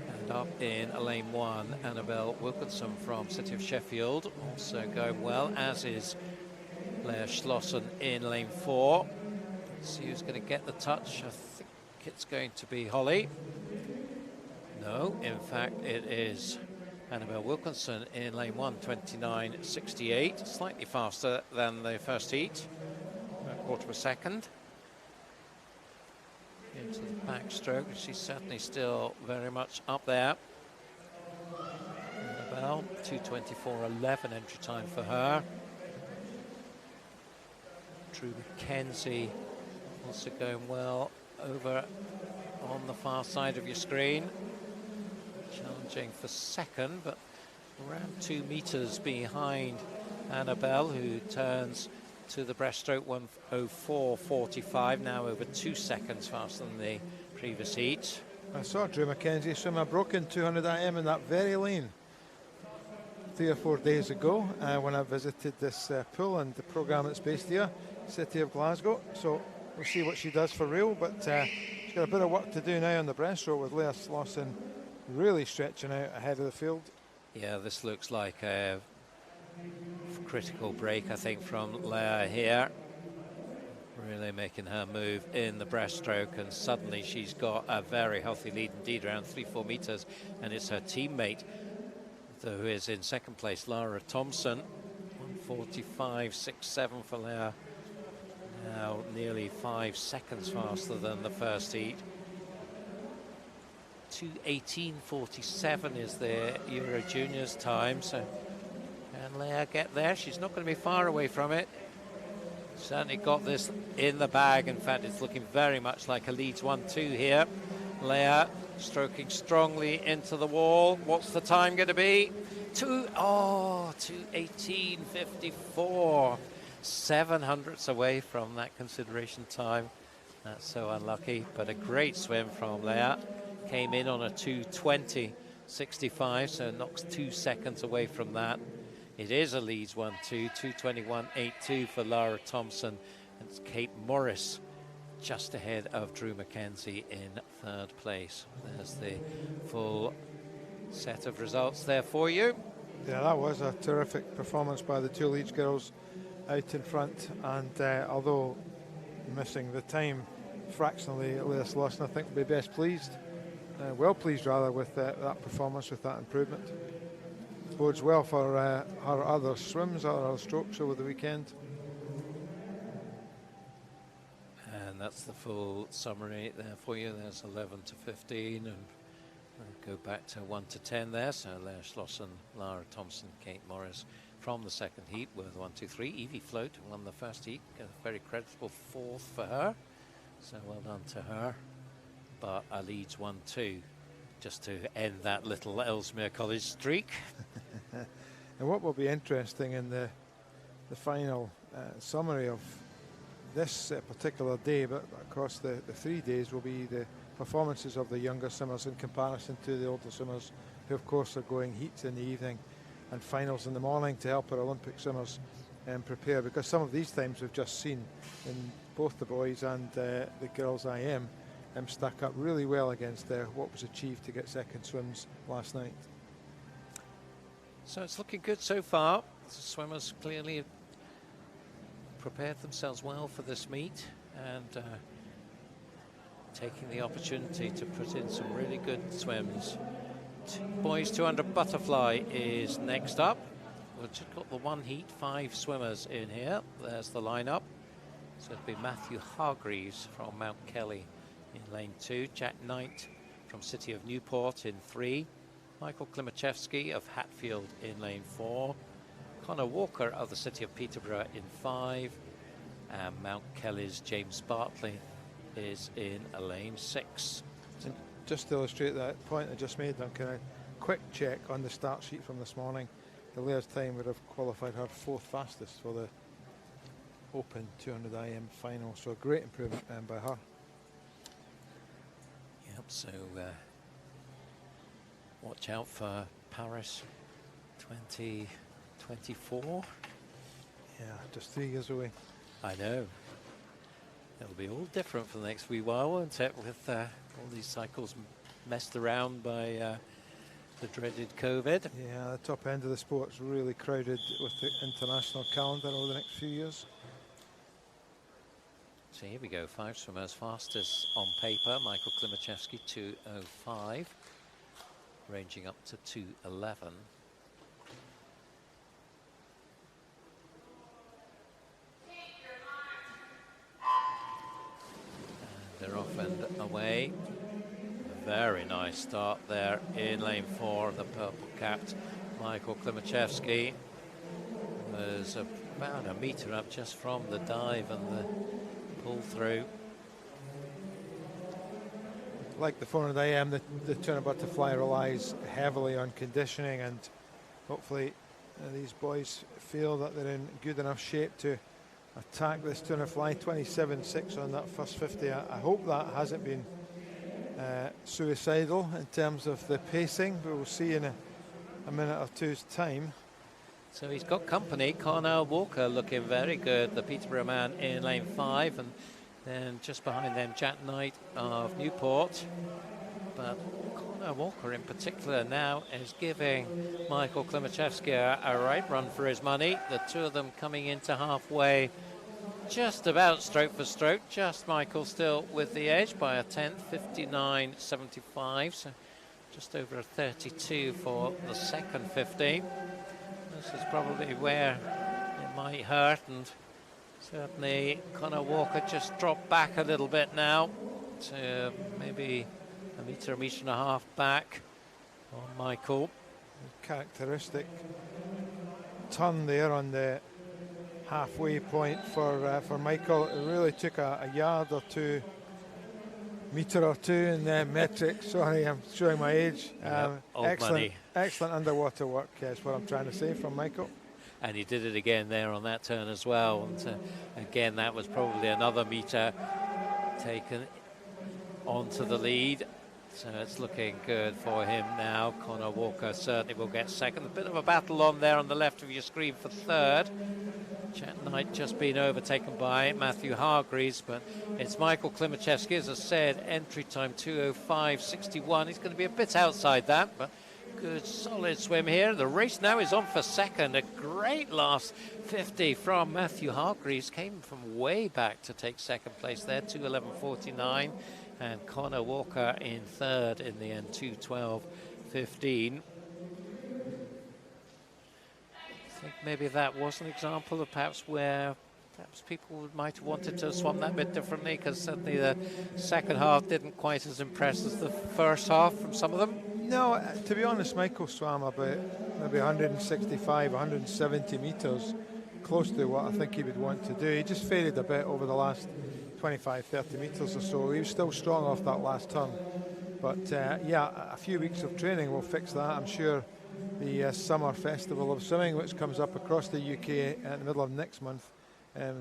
[SPEAKER 7] And up in lane 1, Annabelle Wilkinson from City of Sheffield, also going well, as is Leah Schlossen in lane 4. Let's see who's going to get the touch. I think it's going to be Holly. No, in fact, it is Annabelle Wilkinson in lane 1, 29.68, slightly faster than the first heat, a quarter of a second. Into the backstroke, she's certainly still very much up there. Annabelle, 2:24.11 entry time for her. Drew Mackenzie also going well over on the far side of your screen. Challenging for second, but around 2 meters behind Annabelle, who turns to the breaststroke 1:04.45, now over 2 seconds faster than the previous heat.
[SPEAKER 8] I saw Drew Mackenzie swim a broken 200 IM in that very lane 3 or 4 days ago when I visited this pool and the programme that's based here, City of Glasgow. So we'll see what she does for real, but she's got a bit of work to do now on the breaststroke with Leah Schlossen really stretching out ahead of the field.
[SPEAKER 7] Yeah, this looks like a critical break, I think, from Leah here. Really making her move in the breaststroke, and suddenly she's got a very healthy lead indeed, around 3-4 meters, and it's her teammate who is in second place, Lara Thompson. 1:45.67 for Leah. Now nearly 5 seconds faster than the first heat. 2:18.47 is the Euro Juniors time, so can Leah get there? She's not going to be far away from it. Certainly got this in the bag. In fact, it's looking very much like a Leeds 1-2 here. Leah stroking strongly into the wall. What's the time going to be? 2:18.54. 700ths away from that consideration time. That's so unlucky, but a great swim from Leah. Came in on a 2:20.65, so knocks 2 seconds away from that. It is a Leeds 1-2, 2:21.82 for Lara Thompson. And it's Kate Morris just ahead of Drew Mackenzie in third place. There's the full set of results there for you.
[SPEAKER 8] Yeah, that was a terrific performance by the 2 Leeds girls out in front, and although missing the time fractionally, Leah Schlossen, I think, will be best pleased. Well pleased rather with that performance, with that improvement. Bodes well for her other swims, other strokes over the weekend.
[SPEAKER 7] And that's the full summary there for you. There's 11 to 15, and we'll go back to 1 to 10 there. So Leah Schlossen, Lara Thompson, Kate Morris from the second heat with 1, 2, 3. Evie Float won the first heat, a very creditable 4th for her. So well done to her. But a Leeds 1-2, just to end that little Ellesmere College streak.
[SPEAKER 8] And what will be interesting in the final summary of this particular day, but across the 3 days, will be the performances of the younger swimmers in comparison to the older swimmers, who of course are going heats in the evening and finals in the morning to help our Olympic swimmers prepare, because some of these times we've just seen in both the boys and the girls IM stack up really well against what was achieved to get second swims last night.
[SPEAKER 7] So it's looking good so far. The swimmers clearly prepared themselves well for this meet and taking the opportunity to put in some really good swims. Boys 200 butterfly is next up. We've just got the one heat, 5 swimmers in here. There's the lineup. So it'll be Matthew Hargreaves from Mount Kelly in lane 2, Jack Knight from City of Newport in 3, Michael Klimachevsky of Hatfield in lane 4, Connor Walker of the City of Peterborough in 5, and Mount Kelly's James Bartley is in lane 6.
[SPEAKER 8] And just to illustrate that point I just made, Duncan, a quick check on the start sheet from this morning. The layer's time would have qualified her 4th fastest for the Open 200 IM final, so a great improvement by her.
[SPEAKER 7] Yep, so watch out for Paris 2024.
[SPEAKER 8] Yeah, just 3 years away.
[SPEAKER 7] I know. It'll be all different for the next wee while, won't it, with all these cycles messed around by the dreaded COVID.
[SPEAKER 8] Yeah, the top end of the sport's really crowded with the international calendar over the next few years.
[SPEAKER 7] So here we go, 5 swimmers, fastest on paper, Michael Klimachevsky 2:05, ranging up to 2:11. And they're off and away. A very nice start there in lane 4, the purple capped Michael Klimachevsky was about a metre up just from the dive and the pull through.
[SPEAKER 8] Like the 400 IM, the 200 butterfly relies heavily on conditioning, and hopefully these boys feel that they're in good enough shape to attack this 200 fly. 27.6 on that first 50. I hope that hasn't been suicidal in terms of the pacing, but we'll see in a minute or two's time.
[SPEAKER 7] So he's got company. Connor Walker looking very good, the Peterborough man in lane 5, and then just behind them Jack Knight of Newport. But Connor Walker in particular now is giving Michael Klimachevsky a right run for his money. The two of them coming into halfway, just about stroke for stroke. Just Michael still with the edge by a tenth, 59.75. So just over a 32 for the second 50. This is probably where it might hurt, and certainly Connor Walker just dropped back a little bit now to maybe a metre and a half back on Michael.
[SPEAKER 8] Characteristic turn there on the halfway point for Michael. It really took a yard or two, metre or two in the metric. Sorry, I'm showing my age. Excellent underwater work is what I'm trying to say from Michael.
[SPEAKER 7] And he did it again there on that turn as well. And again, that was probably another metre taken onto the lead. So it's looking good for him now. Connor Walker certainly will get second. A bit of a battle on there on the left of your screen for third. Jack Knight just been overtaken by Matthew Hargreaves, but it's Michael Klimachevsky, as I said, entry time 2:05.61. He's going to be a bit outside that, but good solid swim here. The race now is on for second. A great last 50 from Matthew Hargreaves. Came from way back to take second place there, 2:11.49. And Connor Walker in third in the end, 2:12.15. I think maybe that was an example of perhaps where people might have wanted to swim that bit differently, because certainly the second half didn't quite as impress as the first half from some of them.
[SPEAKER 8] No, to be honest, Michael swam about maybe 165, 170 metres, close to what I think he would want to do. He just faded a bit over the last 25, 30 metres or so. He was still strong off that last turn. But yeah, a few weeks of training will fix that. I'm sure the Summer Festival of Swimming, which comes up across the UK at the middle of next month,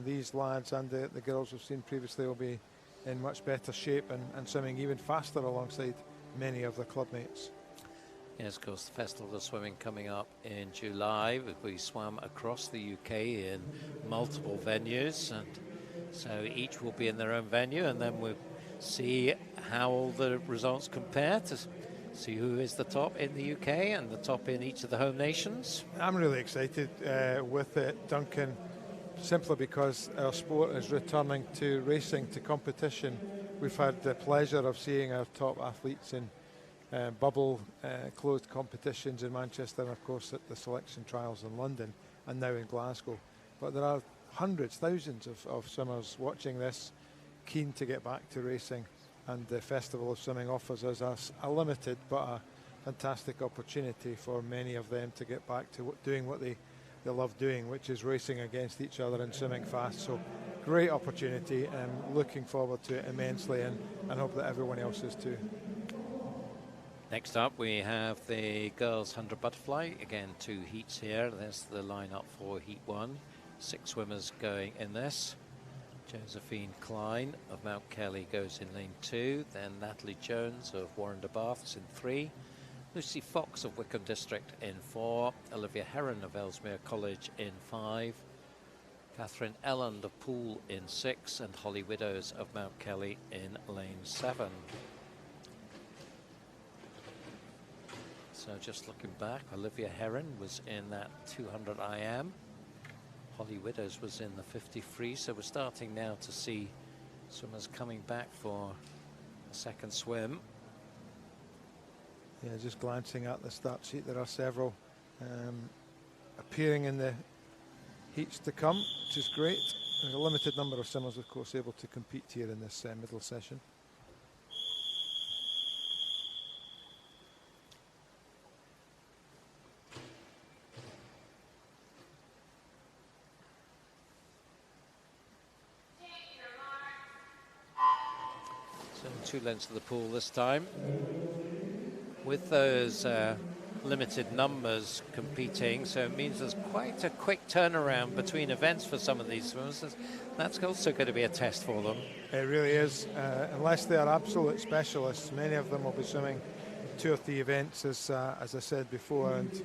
[SPEAKER 8] these lads and the girls we've seen previously will be in much better shape and swimming even faster alongside many of their club mates.
[SPEAKER 7] Yes, of course, the Festival of Swimming coming up in July. We swam across the UK in multiple venues, and so each will be in their own venue, and then we'll see how all the results compare to see who is the top in the UK and the top in each of the home nations.
[SPEAKER 8] I'm really excited with it, Duncan, simply because our sport is returning to racing, to competition. We've had the pleasure of seeing our top athletes in bubble closed competitions in Manchester, and of course at the selection trials in London and now in Glasgow. But there are hundreds, thousands of swimmers watching this, keen to get back to racing, and the Festival of Swimming offers us a limited but a fantastic opportunity for many of them to get back to doing what they love doing, which is racing against each other and swimming fast. So great opportunity, and looking forward to it immensely, and hope that everyone else is too.
[SPEAKER 7] Next up, we have the girls 100 butterfly. Again, 2 heats here. There's the lineup for heat 1. 6 swimmers going in this. Josephine Klein of Mount Kelly goes in lane 2. Then Natalie Jones of Warren de Bath is in 3. Lucy Fox of Wickham District in 4. Olivia Heron of Ellesmere College in 5. Catherine Elland of Poole in 6. And Holly Widows of Mount Kelly in lane 7. So just looking back, Olivia Heron was in that 200 IM. Holly Widows was in the 50 free. So we're starting now to see swimmers coming back for a second swim.
[SPEAKER 8] Yeah, just glancing at the start sheet, there are several appearing in the heats to come, which is great. There's a limited number of swimmers, of course, able to compete here in this middle session.
[SPEAKER 7] So 2 lengths of the pool this time. With those limited numbers competing, so it means there's quite a quick turnaround between events for some of these swimmers. That's also going to be a test for them.
[SPEAKER 8] It really is. Unless they are absolute specialists, many of them will be swimming 2 or 3 events, as I said before, and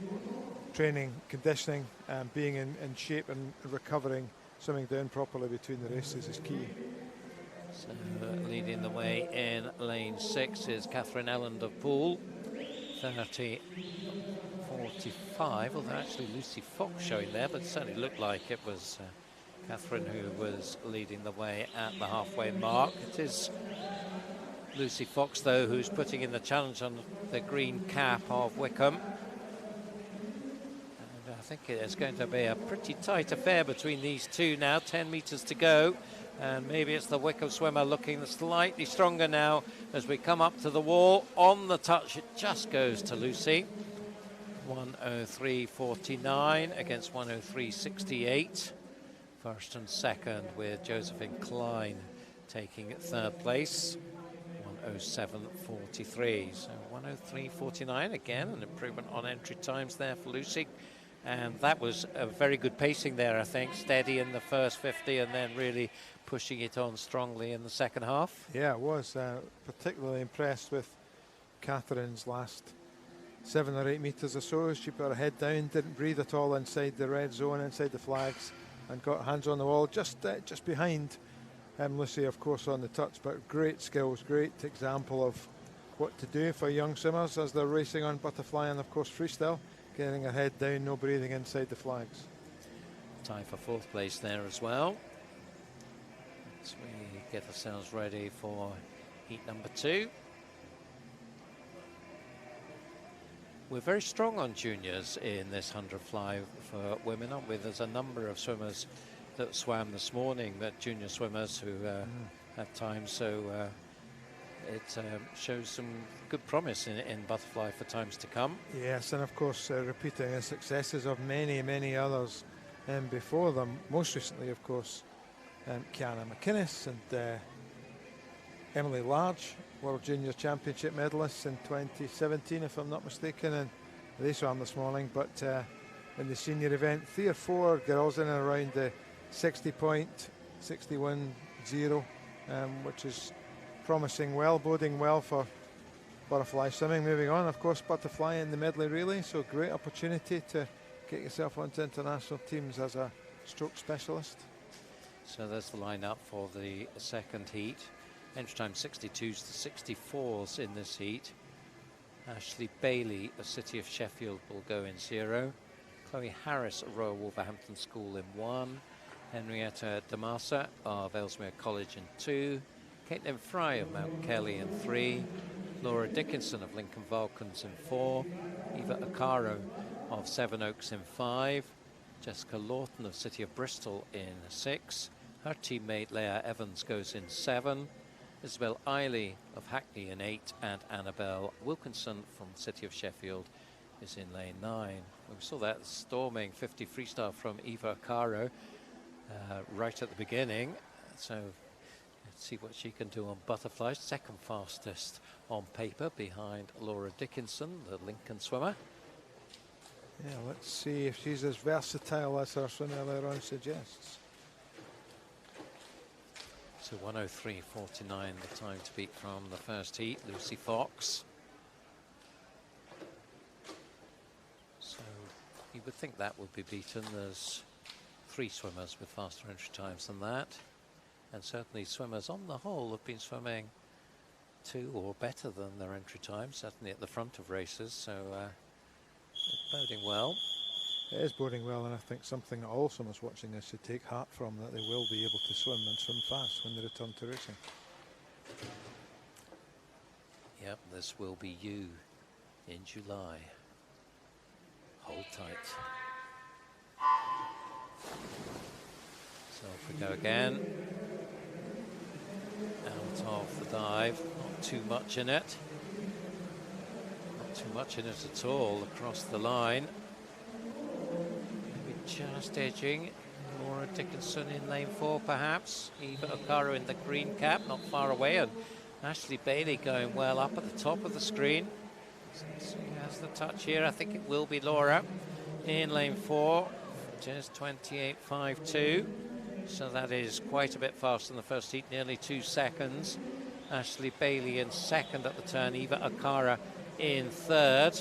[SPEAKER 8] training, conditioning, being in shape and recovering, swimming down properly between the races is key.
[SPEAKER 7] So leading the way in lane 6 is Catherine Elland of Poole. 30:45, although actually Lucy Fox showing there, but it certainly looked like it was Catherine who was leading the way at the halfway mark. It is Lucy Fox, though, who's putting in the challenge on the green cap of Wickham. And I think it's going to be a pretty tight affair between these two now. 10 metres to go. And maybe it's the Wickham swimmer looking slightly stronger now as we come up to the wall. On the touch, it just goes to Lucy. 1:03.49 against 1:03.68. First and second, with Josephine Klein taking 3rd place. 1:07.43. So 1:03.49 again, an improvement on entry times there for Lucy. And that was a very good pacing there, I think. Steady in the first 50 and then really pushing it on strongly in the second half.
[SPEAKER 8] Yeah, it was. Particularly impressed with Catherine's last 7 or 8 metres or so. She put her head down, didn't breathe at all inside the red zone, inside the flags, and got hands on the wall just behind Lucy, of course, on the touch. But great skills, great example of what to do for young swimmers as they're racing on butterfly and, of course, freestyle. Getting her head down, no breathing inside the flags.
[SPEAKER 7] Tie for 4th place there as well. As we get ourselves ready for heat number 2. We're very strong on juniors in this 100 fly for women, aren't we? There's a number of swimmers that swam this morning, that junior swimmers who have time, so it shows some good promise in butterfly for times to come.
[SPEAKER 8] Yes, and of course repeating the successes of many others before them. Most recently, of course, Kiana McInnes and Emily Large, World Junior Championship medalists in 2017, if I'm not mistaken, and they swam this morning. But in the senior event, 3 or 4 girls in and around the 60 point, 61.0, which is promising well, boding well for butterfly swimming. Moving on, of course, butterfly in the medley relay, so great opportunity to get yourself onto international teams as a stroke specialist.
[SPEAKER 7] So there's the lineup for the second heat. Entry time 62s to 64s in this heat. Ashley Bailey of City of Sheffield will go in 0. Chloe Harris of Royal Wolverhampton School in 1. Henrietta Damasa of Ellesmere College in 2. Caitlin Fry of Mount Kelly in 3. Laura Dickinson of Lincoln Vulcans in 4. Eva Akaro of Sevenoaks in 5. Jessica Lawton of City of Bristol in 6. Her teammate Leah Evans goes in 7. Isabel Eiley of Hackney in 8. And Annabelle Wilkinson from City of Sheffield is in lane 9. We saw that storming 50 freestyle from Eva Akaro right at the beginning. So let's see what she can do on butterflies. Second fastest on paper behind Laura Dickinson, the Lincoln swimmer.
[SPEAKER 8] Yeah, let's see if she's as versatile as her swim earlier on suggests.
[SPEAKER 7] So 1:03.49 the time to beat from the first heat, Lucy Fox. So you would think that would be beaten. There's 3 swimmers with faster entry times than that. And certainly swimmers on the whole have been swimming 2 or better than their entry time, certainly at the front of races. So it's boding well.
[SPEAKER 8] It is boding well, and I think something that all swimmers watching this should take heart from, that they will be able to swim and swim fast when they return to racing.
[SPEAKER 7] Yep, this will be you in July. Hold tight. So if we go again. Out of the dive, not too much in it. Not too much in it at all across the line. Maybe just edging. Laura Dickinson in lane 4 perhaps. Eva Okaro in the green cap, not far away. And Ashley Bailey going well up at the top of the screen. So she has the touch here. I think it will be Laura in lane 4. Just 28.52. So that is quite a bit faster than the first heat, nearly 2 seconds. Ashley Bailey in second at the turn, Eva Akara in third.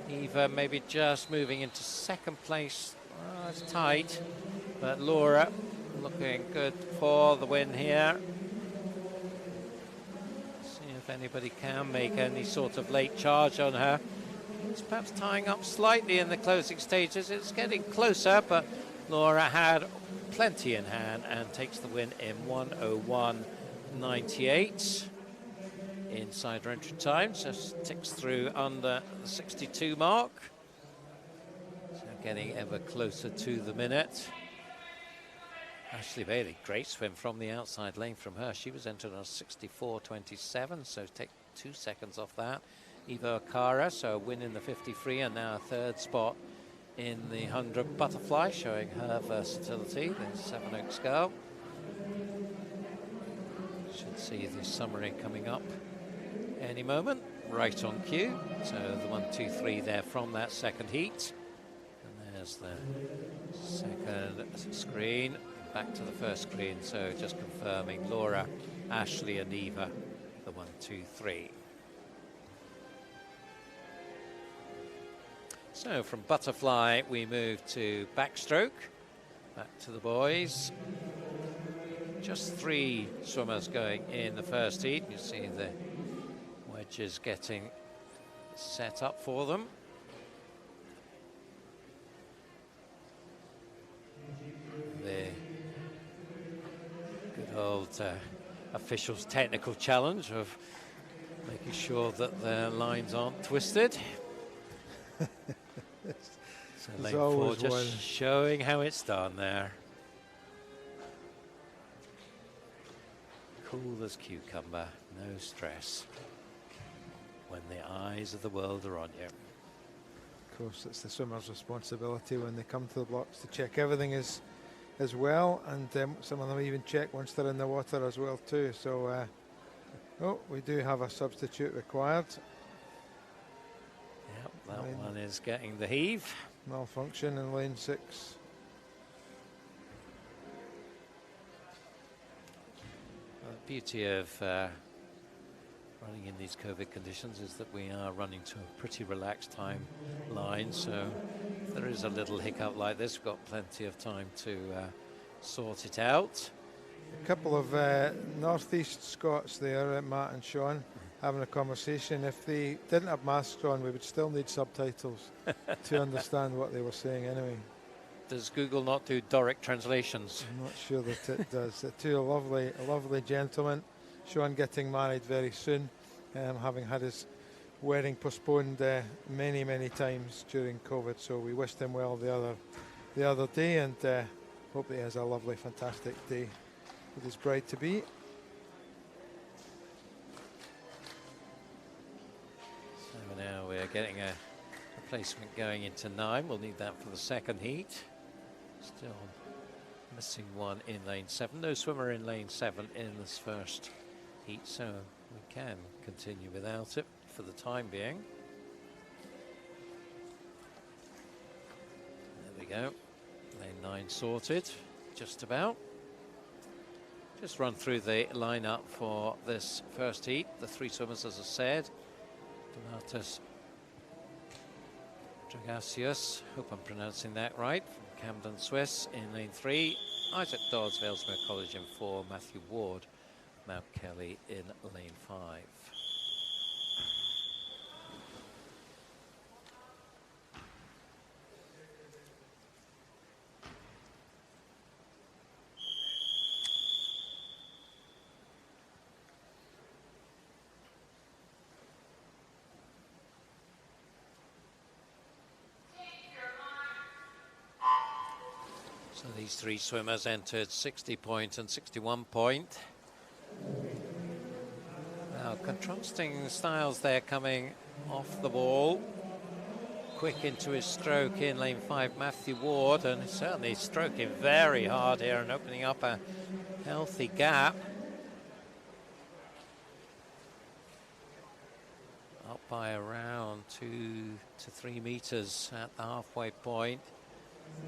[SPEAKER 7] Eva maybe just moving into second place. Oh, it's tight, but Laura looking good for the win here. See if anybody can make any sort of late charge on her. It's perhaps tying up slightly in the closing stages. It's getting closer, but Laura had plenty in hand and takes the win in 1:01.98 inside her entry time, so ticks through under the 62 mark, so getting ever closer to the minute. Ashley Bailey, great swim from the outside lane from her. She was entered on 64.27, so take 2 seconds off that. Eva Okara, so a win in the 50 and now a third spot in the 100 butterfly, showing her versatility. There's Sevenoaks girl. Should see the summary coming up any moment, right on cue. So the 1, 2, 3 there from that second heat. And there's the second screen, back to the first screen. So just confirming Laura, Ashley and Eva, the 1, 2, 3. So from butterfly, we move to backstroke. Back to the boys. Just 3 swimmers going in the first heat. You see the wedges getting set up for them. The good old officials' technical challenge of making sure that their lines aren't twisted. So lane 4 just one. Showing how it's done there. Cool as cucumber, no stress when the eyes of the world are on you.
[SPEAKER 8] Of course, it's the swimmer's responsibility when they come to the blocks to check everything as well, and some of them even check once they're in the water as well too. So oh, we do have a substitute required.
[SPEAKER 7] Yep, that one is getting the heave.
[SPEAKER 8] Malfunction in lane 6.
[SPEAKER 7] The beauty of running in these COVID conditions is that we are running to a pretty relaxed timeline. So if there is a little hiccup like this, we've got plenty of time to sort it out.
[SPEAKER 8] A couple of northeast Scots there, Matt and Sean, having a conversation. If they didn't have masks on, we would still need subtitles to understand what they were saying anyway.
[SPEAKER 7] Does Google not do direct translations?
[SPEAKER 8] I'm not sure that it does. Two lovely gentlemen. Sean getting married very soon, having had his wedding postponed many times during COVID. So we wished him well the other day, and hope he has a lovely, fantastic day with his bride-to-be.
[SPEAKER 7] So now we're getting a replacement going into 9. We'll need that for the second heat. Still missing one in lane 7. No swimmer in lane 7 in this first heat, so we can continue without it for the time being. There we go. Lane 9 sorted, just about. Just run through the lineup for this first heat. The 3 swimmers, as I said. Donatus Dragasius, hope I'm pronouncing that right, from Camden, Swiss in lane 3. Isaac Dodds, Vailsmere College in 4. Matthew Ward, Mount Kelly in lane 5. So these 3 swimmers entered 60 point and 61 point. Now contrasting styles there coming off the wall. Quick into his stroke in lane 5, Matthew Ward, and certainly stroking very hard here and opening up a healthy gap. Up by around 2 to 3 meters at the halfway point.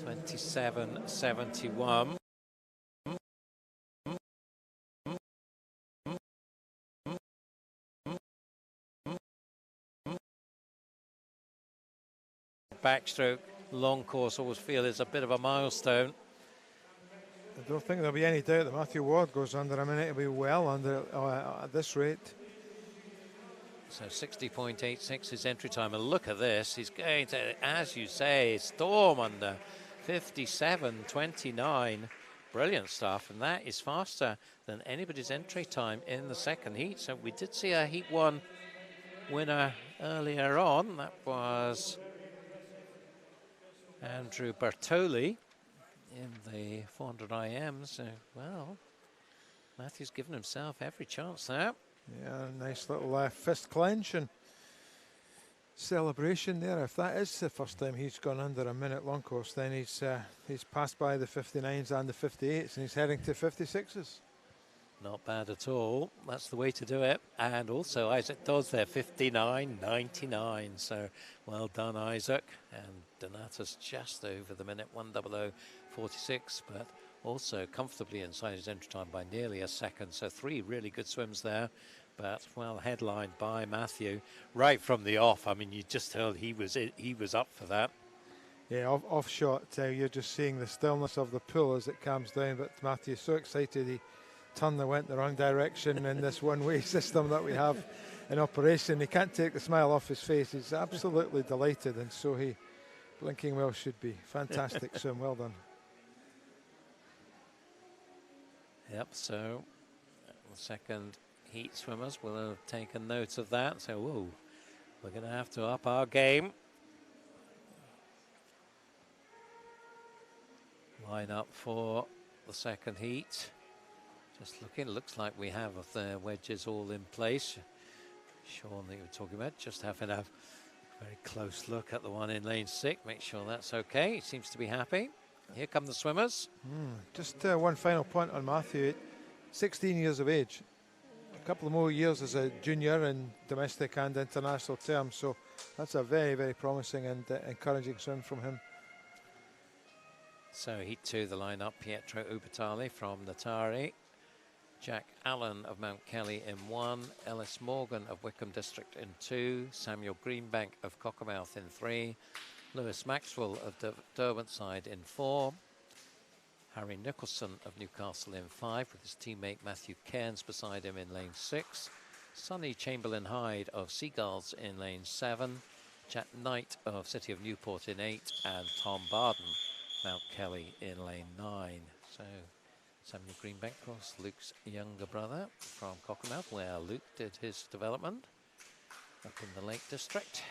[SPEAKER 7] 27.71. Backstroke, long course, always feel is a bit of a milestone.
[SPEAKER 8] I don't think there'll be any doubt that Matthew Ward goes under a minute. He'll be well under at this rate.
[SPEAKER 7] So 60.86 is entry time, and look at this. He's going to, as you say, storm under 57.29. Brilliant stuff, and that is faster than anybody's entry time in the second heat. So we did see a Heat 1 winner earlier on. That was Andrew Bertoli in the 400 IM. So, well, Matthew's given himself every chance there.
[SPEAKER 8] Yeah, nice little fist clench and celebration there. If that is the first time he's gone under a minute long course, then he's passed by the 59s and the 58s, and he's heading to 56s.
[SPEAKER 7] Not bad at all. That's the way to do it. And also Isaac Dodds there, 59.99. So well done, Isaac. And Donatus just over the minute, 1:00.46, but also comfortably inside his entry time by nearly a second. So 3 really good swims there, but well headlined by Matthew right from the off. I mean, you just heard he was up for that.
[SPEAKER 8] Yeah, off shot. You're just seeing the stillness of the pool as it comes down. But Matthew's so excited he went the wrong direction in this one-way system that we have in operation. He can't take the smile off his face. He's absolutely delighted, and so he blinking well should be. Fantastic swim, well done.
[SPEAKER 7] Yep, so the second heat swimmers will have taken note of that. So, whoa, we're going to have to up our game. Line up for the second heat. Just looking, looks like we have the wedges all in place. Sean, that you were talking about, just having a very close look at the one in lane 6. Make sure that's okay. He seems to be happy. Here come the swimmers.
[SPEAKER 8] Just one final point on Matthew. 16 years of age. A couple of more years as a junior in domestic and international terms. So that's a very, very promising and encouraging swim from him.
[SPEAKER 7] So heat 2, the lineup, Pietro Ubertali from Natari. Jack Allen of Mount Kelly in 1, Ellis Morgan of Wickham District in 2, Samuel Greenbank of Cockermouth in 3, Lewis Maxwell of Derwentshire in 4, Harry Nicholson of Newcastle in 5, with his teammate Matthew Cairns beside him in lane 6, Sonny Chamberlain Hyde of Seagulls in lane 7, Jack Knight of City of Newport in 8, and Tom Barden, Mount Kelly in lane 9. So Samuel Greenbank, of course, Luke's younger brother from Cockermouth, where Luke did his development up in the Lake District.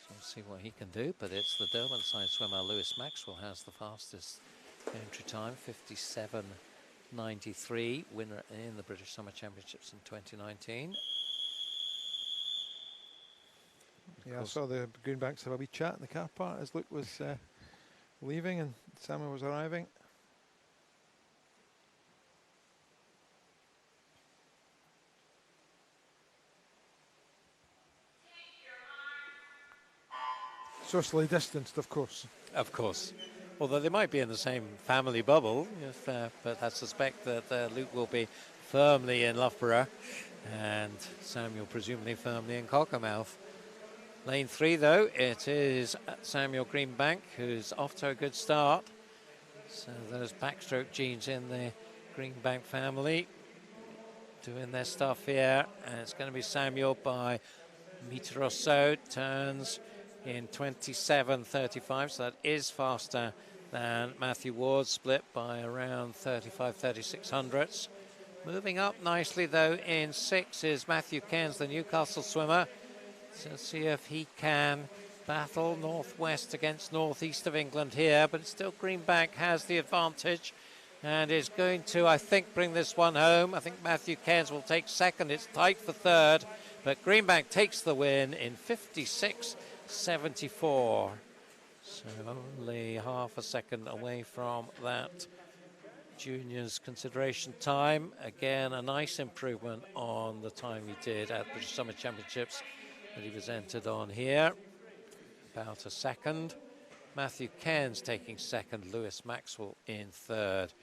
[SPEAKER 7] So we'll see what he can do, but it's the Derwentshire swimmer Lewis Maxwell has the fastest entry time, 57.93, winner in the British Summer Championships in 2019.
[SPEAKER 8] Yeah, I saw the Greenbanks have a wee chat in the car park as Luke was leaving and Samuel was arriving. Socially distanced, of course.
[SPEAKER 7] Of course. Although they might be in the same family bubble, if, but I suspect that Luke will be firmly in Loughborough and Samuel presumably firmly in Cockermouth. Lane 3, though, it is Samuel Greenbank, who's off to a good start. So those backstroke genes in the Greenbank family doing their stuff here. And it's going to be Samuel by a metre or so, turns in 27.35, so that is faster than Matthew Ward, split by around 36 hundredths. Moving up nicely, though, in 6 is Matthew Cairns, the Newcastle swimmer. So see if he can battle northwest against northeast of England here, but still Greenbank has the advantage and is going to, I think, bring this one home. I think Matthew Cairns will take second. It's tight for third, but Greenbank takes the win in 56.74. So only half a second away from that juniors consideration time. Again, a nice improvement on the time he did at British Summer Championships that he was entered on here. About a second. Matthew Cairns taking second, Lewis Maxwell in third,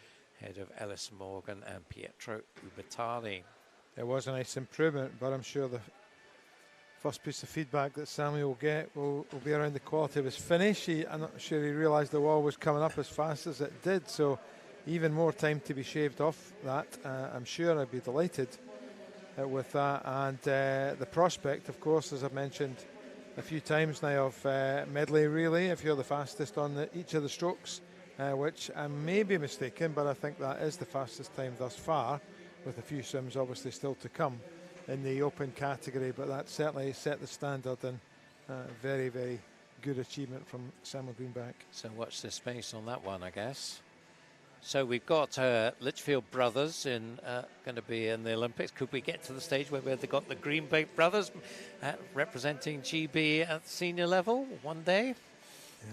[SPEAKER 7] ahead of Ellis Morgan and Pietro Ubertali.
[SPEAKER 8] It was a nice improvement, but I'm sure the first piece of feedback that Samuel will get will be around the quality of his finish. I'm not sure he realised the wall was coming up as fast as it did, so even more time to be shaved off that. I'm sure I'd be delighted with that. And the prospect, of course, as I've mentioned a few times now, of medley relay, if you're the fastest on each of the strokes, which I may be mistaken, but I think that is the fastest time thus far, with a few swims obviously still to come in the open category, but that certainly set the standard, and very, very good achievement from Samuel Greenbank.
[SPEAKER 7] So watch this space on that one, I guess. So we've got Litchfield brothers in going to be in the Olympics. Could we get to the stage where they've got the Greenbank brothers representing GB at the senior level one day?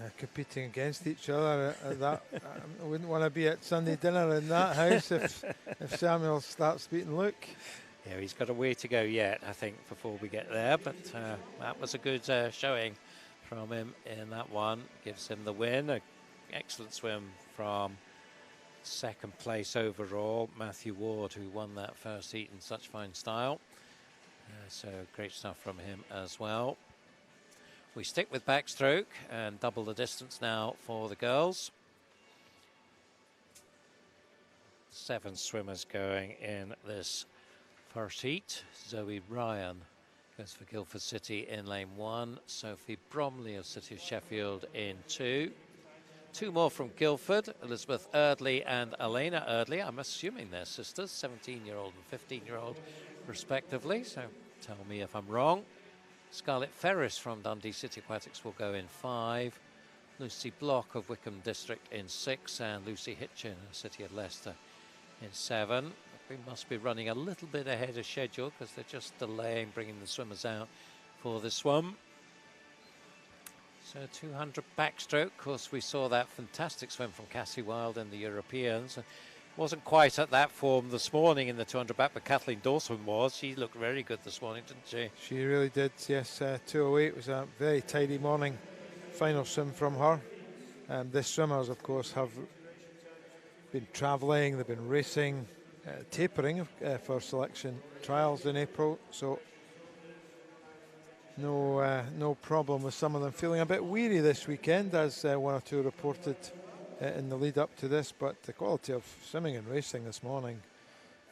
[SPEAKER 8] Yeah, competing against each other at that. I wouldn't want to be at Sunday dinner in that house if Samuel starts beating Luke.
[SPEAKER 7] Yeah, he's got a way to go yet, I think, before we get there. But that was a good showing from him in that one. Gives him the win. An excellent swim from second place overall, Matthew Ward, who won that first heat in such fine style. So great stuff from him as well. We stick with backstroke and double the distance now for the girls. 7 swimmers going in this first heat. Zoe Ryan goes for Guildford City in lane 1. Sophie Bromley of City of Sheffield in 2. 2 more from Guildford, Elizabeth Erdley and Elena Erdley. I'm assuming they're sisters, 17-year-old and 15-year-old respectively, so tell me if I'm wrong. Scarlett Ferris from Dundee City Aquatics will go in 5. Lucy Block of Wickham District in 6, and Lucy Hitchin of City of Leicester in 7. We must be running a little bit ahead of schedule because they're just delaying bringing the swimmers out for this swim. So 200 backstroke. Of course, we saw that fantastic swim from Cassie Wilde in the Europeans. Wasn't quite at that form this morning in the 200 back, but Kathleen Dawson was. She looked very good this morning, didn't she? She
[SPEAKER 8] really did, yes. 2:08 was a very tidy morning final swim from her. This swimmers, of course, have been travelling, they've been racing, tapering for selection trials in April, so no problem with some of them feeling a bit weary this weekend, as one or two reported in the lead up to this, but the quality of swimming and racing this morning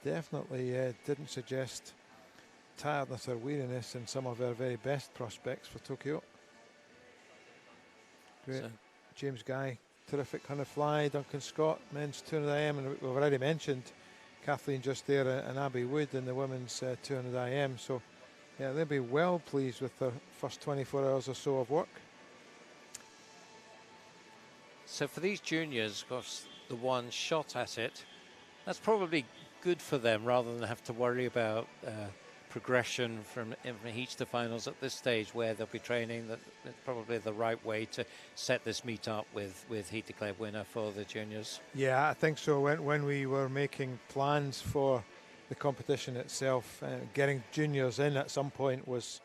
[SPEAKER 8] definitely didn't suggest tiredness or weariness in some of our very best prospects for Tokyo. Great. So, James Guy, terrific 100 fly. Duncan Scott, men's 200 IM, and we've already mentioned Kathleen just there and Abby Wood in the women's 200 IM. So, yeah, they'll be well pleased with their first 24 hours or so of work.
[SPEAKER 7] So for these juniors, of course, the one shot at it, that's probably good for them rather than have to worry about progression from heats to finals at this stage, where they'll be training. That it's probably the right way to set this meet up with heat declared winner for the juniors.
[SPEAKER 8] Yeah, I think so. When we were making plans for the competition itself, getting juniors in at some point was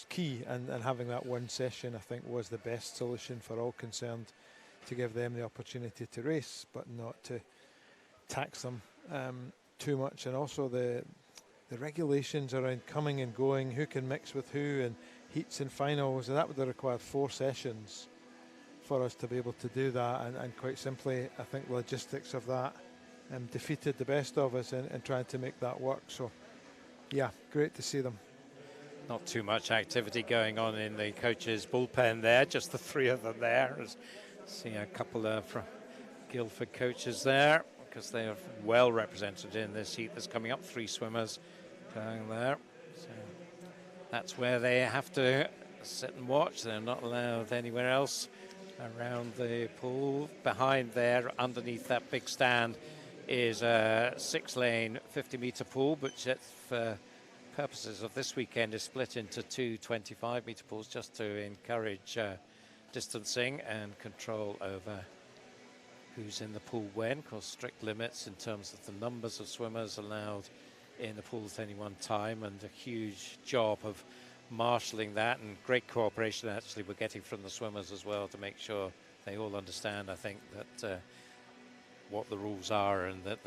[SPEAKER 8] key, and having that one session, I think, was the best solution for all concerned, to give them the opportunity to race but not to tax them too much. And also the regulations around coming and going, who can mix with who, and heats and finals, and that would have required 4 sessions for us to be able to do that, and quite simply I think the logistics of that defeated the best of us in trying to make that work. So yeah, great to see them.
[SPEAKER 7] Not too much activity going on in the coaches' bullpen there, just the 3 of them there. See a couple of Guildford coaches there, because they are well represented in this heat that's coming up. 3 swimmers going there. So that's where they have to sit and watch. They're not allowed anywhere else around the pool. Behind there, underneath that big stand, is a 6-lane 50-meter pool, which for purposes of this weekend is split into 2 25-meter pools, just to encourage distancing and control over who's in the pool when. Of course, strict limits in terms of the numbers of swimmers allowed in the pool at any one time, and a huge job of marshalling that, and great cooperation actually we're getting from the swimmers as well, to make sure they all understand, I think, that what the rules are, and that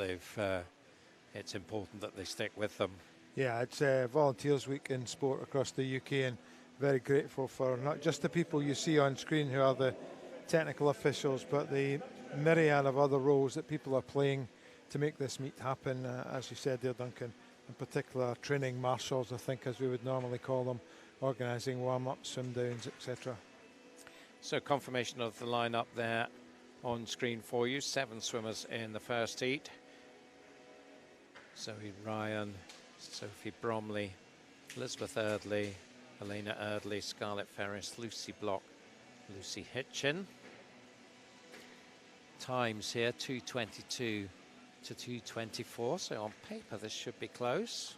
[SPEAKER 7] it's important that they stick with them.
[SPEAKER 8] Yeah, it's Volunteers Week in sport across the UK, and very grateful for not just the people you see on screen who are the technical officials, but the myriad of other roles that people are playing to make this meet happen. As you said there, Duncan, in particular training marshals, I think, as we would normally call them, organising warm-ups, swim downs, etc.
[SPEAKER 7] So confirmation of the lineup there on screen for you. 7 swimmers in the first heat. Zoe Ryan, Sophie Bromley, Elizabeth Erdley, Elena Erdley, Scarlett Ferris, Lucy Block, Lucy Hitchin. Times here, 2:22 to 2:24, so on paper this should be close.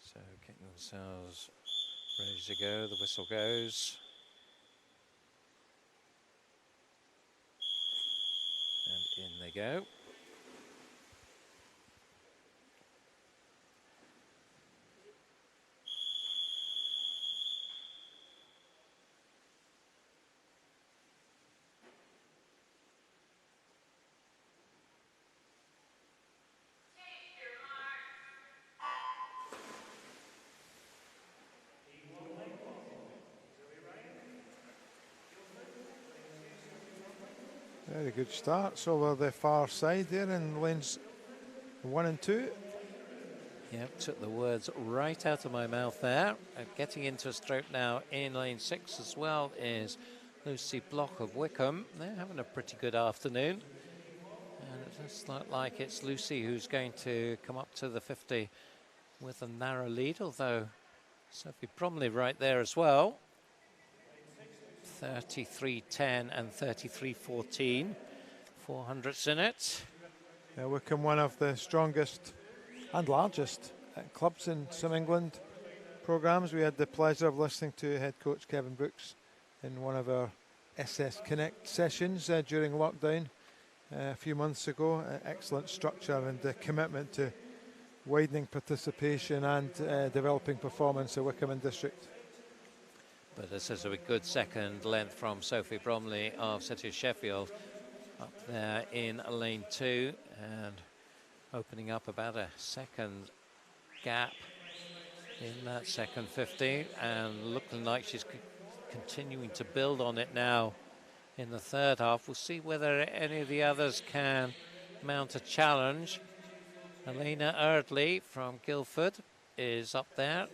[SPEAKER 7] So getting themselves ready to go, the whistle goes. And in they go.
[SPEAKER 8] Very good starts over the far side there in lanes 1 and 2.
[SPEAKER 7] Yep, took the words right out of my mouth there. Getting into a stroke now in lane 6 as well is Lucy Block of Wickham. They're having a pretty good afternoon. And it does look like it's Lucy who's going to come up to the 50 with a narrow lead, although Sophie Bromley right there as well. 33.10 and 33.14, 400s in it.
[SPEAKER 8] Wickham, one of the strongest and largest clubs in Swim England programmes. We had the pleasure of listening to head coach Kevin Brooks in one of our SS Connect sessions during lockdown a few months ago. Excellent structure and commitment to widening participation and developing performance at Wickham and District.
[SPEAKER 7] But this is a good second length from Sophie Bromley of City of Sheffield up there in lane 2 and opening up about a second gap in that second 50 and looking like she's continuing to build on it now in the third half. We'll see whether any of the others can mount a challenge. Elena Erdley from Guildford is up there.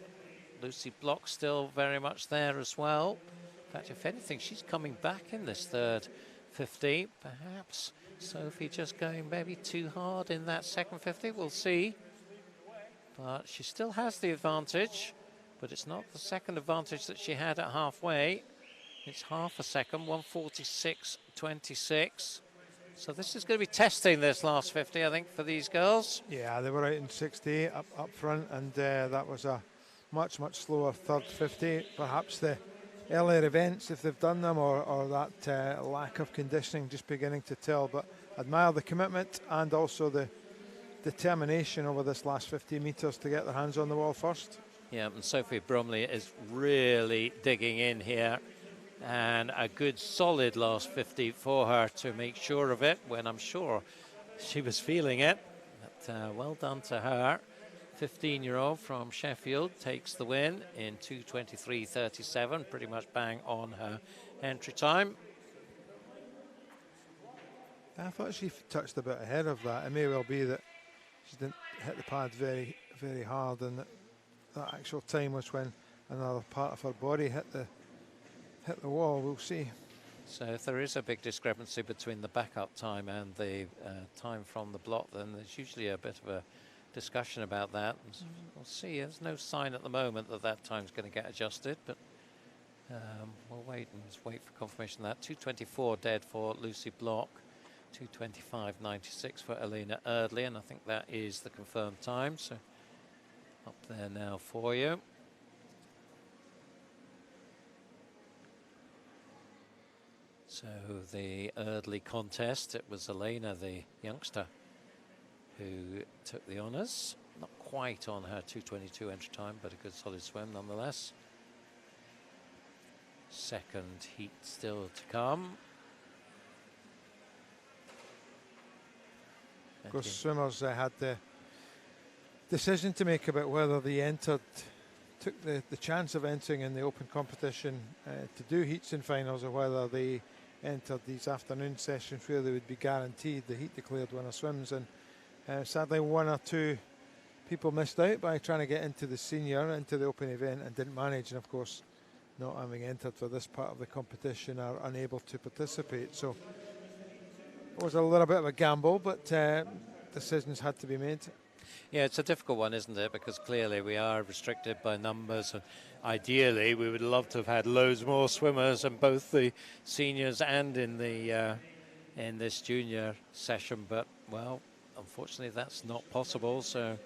[SPEAKER 7] Lucy Block still very much there as well. In fact, if anything, she's coming back in this third 50. Perhaps Sophie just going maybe too hard in that second 50. We'll see. But she still has the advantage, but it's not the second advantage that she had at halfway. It's half a second, 1:46.26. So this is going to be testing this last 50, I think, for these girls.
[SPEAKER 8] Yeah, they were out in 68 up front, and that was a much slower third 50. Perhaps the earlier events, if they've done them, or that lack of conditioning just beginning to tell. But admire the commitment and also the determination over this last 50 metres to get their hands on the wall first.
[SPEAKER 7] Yeah, and Sophie Bromley is really digging in here, and a good solid last 50 for her to make sure of it when I'm sure she was feeling it. But well done to her. 15-year-old from Sheffield takes the win in 2:23.37, pretty much bang on her entry time.
[SPEAKER 8] I thought she touched a bit ahead of that. It may well be that she didn't hit the pad very hard, and that actual time was when another part of her body hit the wall. We'll see.
[SPEAKER 7] So if there is a big discrepancy between the backup time and the time from the block, then there's usually a bit of a discussion about that. We'll see. There's no sign at the moment that that time's going to get adjusted, but we'll wait for confirmation of that. 2:24 dead for Lucy Block, 2:25.96 for Elena Erdley, and I think that is the confirmed time. So up there now for you. So the Erdley contest, it was Elena, the youngster, who took the honours. Not quite on her 2:22 entry time, but a good solid swim nonetheless. Second heat still to come.
[SPEAKER 8] Of course, swimmers had the decision to make about whether they took the chance of entering in the open competition to do heats and finals, or whether they entered these afternoon sessions where they would be guaranteed the heat declared winner swims. And sadly, one or two people missed out by trying to get into the open event and didn't manage, and of course not having entered for this part of the competition are unable to participate. So it was a little bit of a gamble, but decisions had to be made.
[SPEAKER 7] Yeah, it's a difficult one, isn't it? Because clearly we are restricted by numbers, and ideally we would love to have had loads more swimmers in both the seniors and in the in this junior session. But well, unfortunately that's not possible. So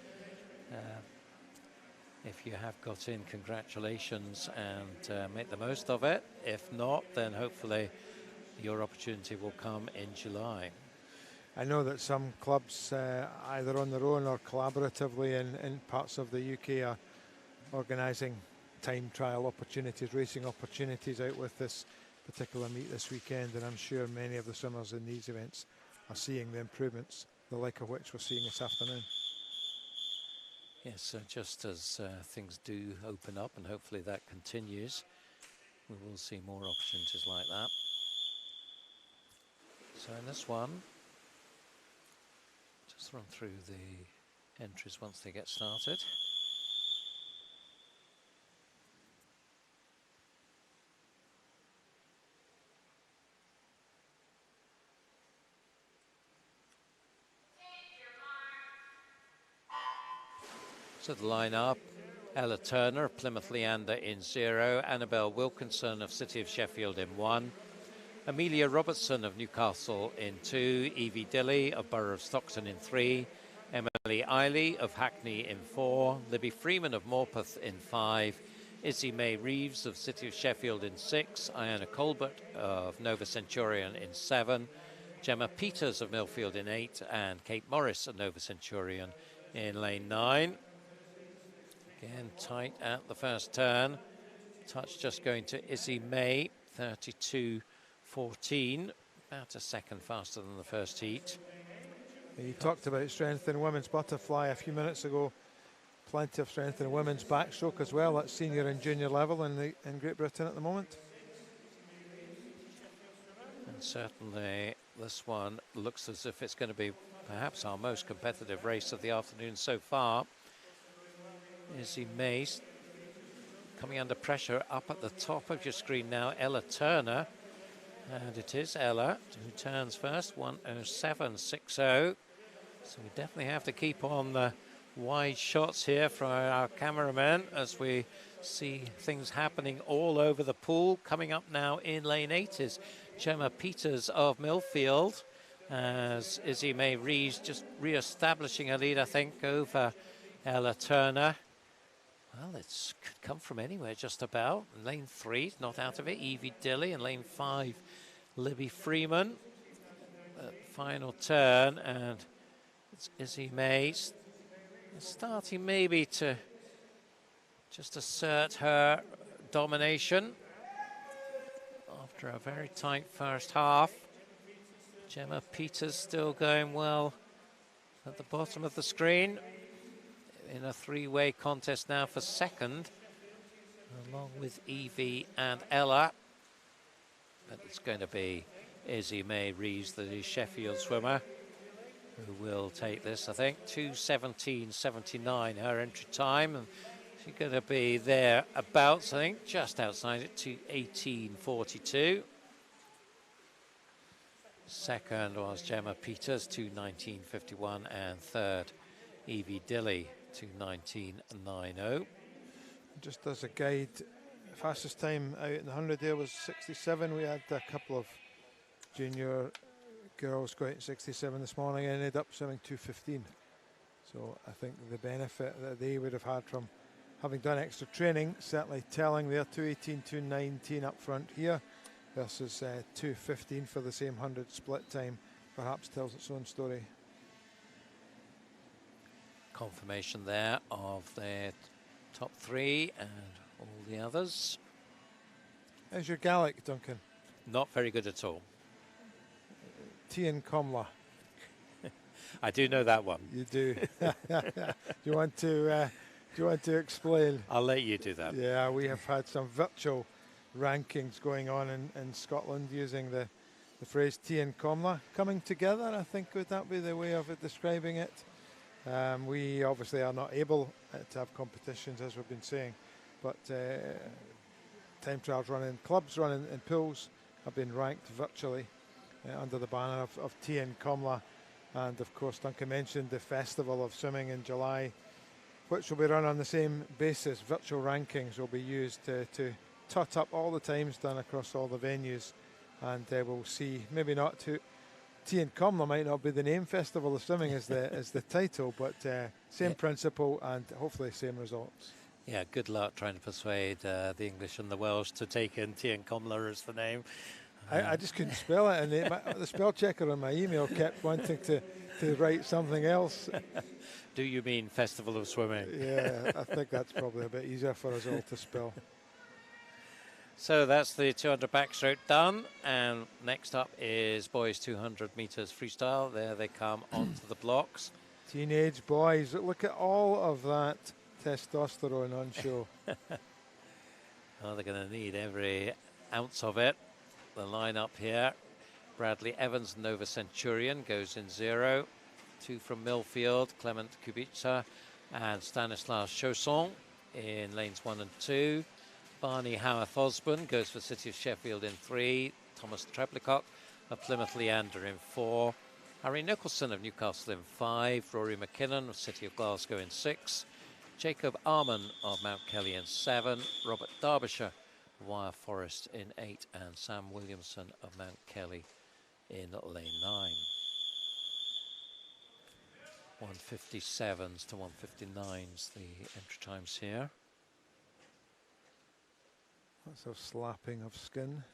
[SPEAKER 7] if you have got in, congratulations, and make the most of it. If not, then hopefully your opportunity will come in July.
[SPEAKER 8] I know that some clubs, either on their own or collaboratively in parts of the UK, are organising time trial opportunities, racing opportunities out with this particular meet this weekend, and I'm sure many of the swimmers in these events are seeing the improvements, the like of which we're seeing this afternoon.
[SPEAKER 7] Yes, so just as things do open up, and hopefully that continues, we will see more opportunities like that. So in this one, just run through the entries once they get started. So the line-up: Ella Turner of Plymouth Leander in 0, Annabelle Wilkinson of City of Sheffield in 1, Amelia Robertson of Newcastle in 2, Evie Dilley of Borough of Stockton in 3, Emily Eiley of Hackney in 4, Libby Freeman of Morpeth in 5, Izzy May Reeves of City of Sheffield in 6, Iona Colbert of Nova Centurion in 7, Gemma Peters of Millfield in 8, and Kate Morris of Nova Centurion in lane 9. Again, tight at the first turn. Touch just going to Izzy May, 32.14, about a second faster than the first heat.
[SPEAKER 8] You talked about strength in women's butterfly a few minutes ago. Plenty of strength in women's backstroke as well at senior and junior level in Great Britain at the moment.
[SPEAKER 7] And certainly this one looks as if it's going to be perhaps our most competitive race of the afternoon so far. Izzy Mace coming under pressure up at the top of your screen now, Ella Turner. And it is Ella who turns first, 1:07.60. So we definitely have to keep on the wide shots here for our cameramen as we see things happening all over the pool. Coming up now in lane 8 is Gemma Peters of Millfield, as Izzy May Rees just re-establishing a lead, I think, over Ella Turner. Well, it could come from anywhere just about. In lane 3, not out of it, Evie Dilly. In lane 5, Libby Freeman. Final turn, and it's Izzy May starting maybe to just assert her domination after a very tight first half. Gemma Peters still going well at the bottom of the screen in a three-way contest now for second, along with Evie and Ella. But it's going to be Izzy May Rees, the Sheffield swimmer, who will take this, I think. 2:17.79 her entry time, and she's going to be thereabouts, I think, just outside it, 2:18.42. Second was Gemma Peters, 2:19.51, and third, Evie Dilly, 2:19.90.
[SPEAKER 8] Just as a guide, fastest time out in the 100 there was 67. We had a couple of junior girls go out in 67 this morning and ended up swimming 2:15. So I think the benefit that they would have had from having done extra training, certainly telling their 2:18, 2:19 up front here versus 2:15 for the same 100 split time, perhaps tells its own story.
[SPEAKER 7] Confirmation there of the top 3 and all the others.
[SPEAKER 8] How's your Gaelic, Duncan?
[SPEAKER 7] Not very good at all.
[SPEAKER 8] Tian Comla.
[SPEAKER 7] I do know that one.
[SPEAKER 8] You do. Do you want to explain?
[SPEAKER 7] I'll let you do that.
[SPEAKER 8] Yeah, we have had some virtual rankings going on in Scotland using the phrase Tian Comla coming together. I think would that be the way of describing it? We obviously are not able to have competitions, as we've been saying, but time trials run in clubs, run in pools, have been ranked virtually under the banner of Tian Comla. And of course, Duncan mentioned the Festival of Swimming in July, which will be run on the same basis. Virtual rankings will be used to tot up all the times done across all the venues, and we'll see, maybe not to Tian Comla might not be the name, Festival of Swimming as the title, but same principle and hopefully same results.
[SPEAKER 7] Yeah, good luck trying to persuade the English and the Welsh to take in Tian Comla as the name.
[SPEAKER 8] I just couldn't spell it, and the spell checker on my email kept wanting to write something else.
[SPEAKER 7] Do you mean Festival of Swimming?
[SPEAKER 8] Yeah, I think that's probably a bit easier for us all to spell.
[SPEAKER 7] So that's the 200 backstroke done, and next up is boys 200 meters freestyle. There they come onto the blocks.
[SPEAKER 8] Teenage boys, look at all of that testosterone on show.
[SPEAKER 7] Oh, they're going to need every ounce of it. The lineup here: Bradley Evans, Nova Centurion, goes in 0. 2 from Millfield, Clement Kubica and Stanislas Chausson in lanes 1 and 2. Barney Howarth Osborne goes for City of Sheffield in 3. Thomas Treblicock of Plymouth Leander in 4. Harry Nicholson of Newcastle in 5. Rory McKinnon of City of Glasgow in 6. Jacob Arman of Mount Kelly in 7. Robert Derbyshire of Wyre Forest in 8. And Sam Williamson of Mount Kelly in lane 9. 1:57s to 1:59s the entry times here.
[SPEAKER 8] Lots of slapping of skin.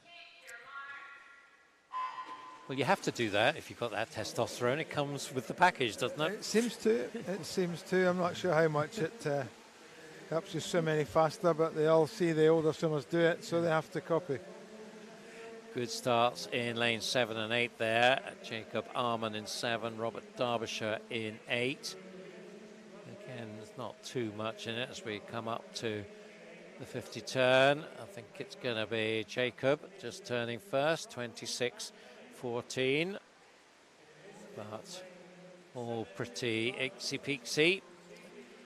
[SPEAKER 7] Well, you have to do that if you've got that testosterone. It comes with the package, doesn't it?
[SPEAKER 8] It seems to. It seems to. I'm not sure how much it helps you swim any faster, but they all see the older swimmers do it, so they have to copy.
[SPEAKER 7] Good starts in lane 7 and 8 there. Jacob Arman in 7, Robert Derbyshire in 8. Again, there's not too much in it as we come up to the 50 turn. I think it's going to be Jacob just turning first, 26.14. But all pretty ixy-peaksy.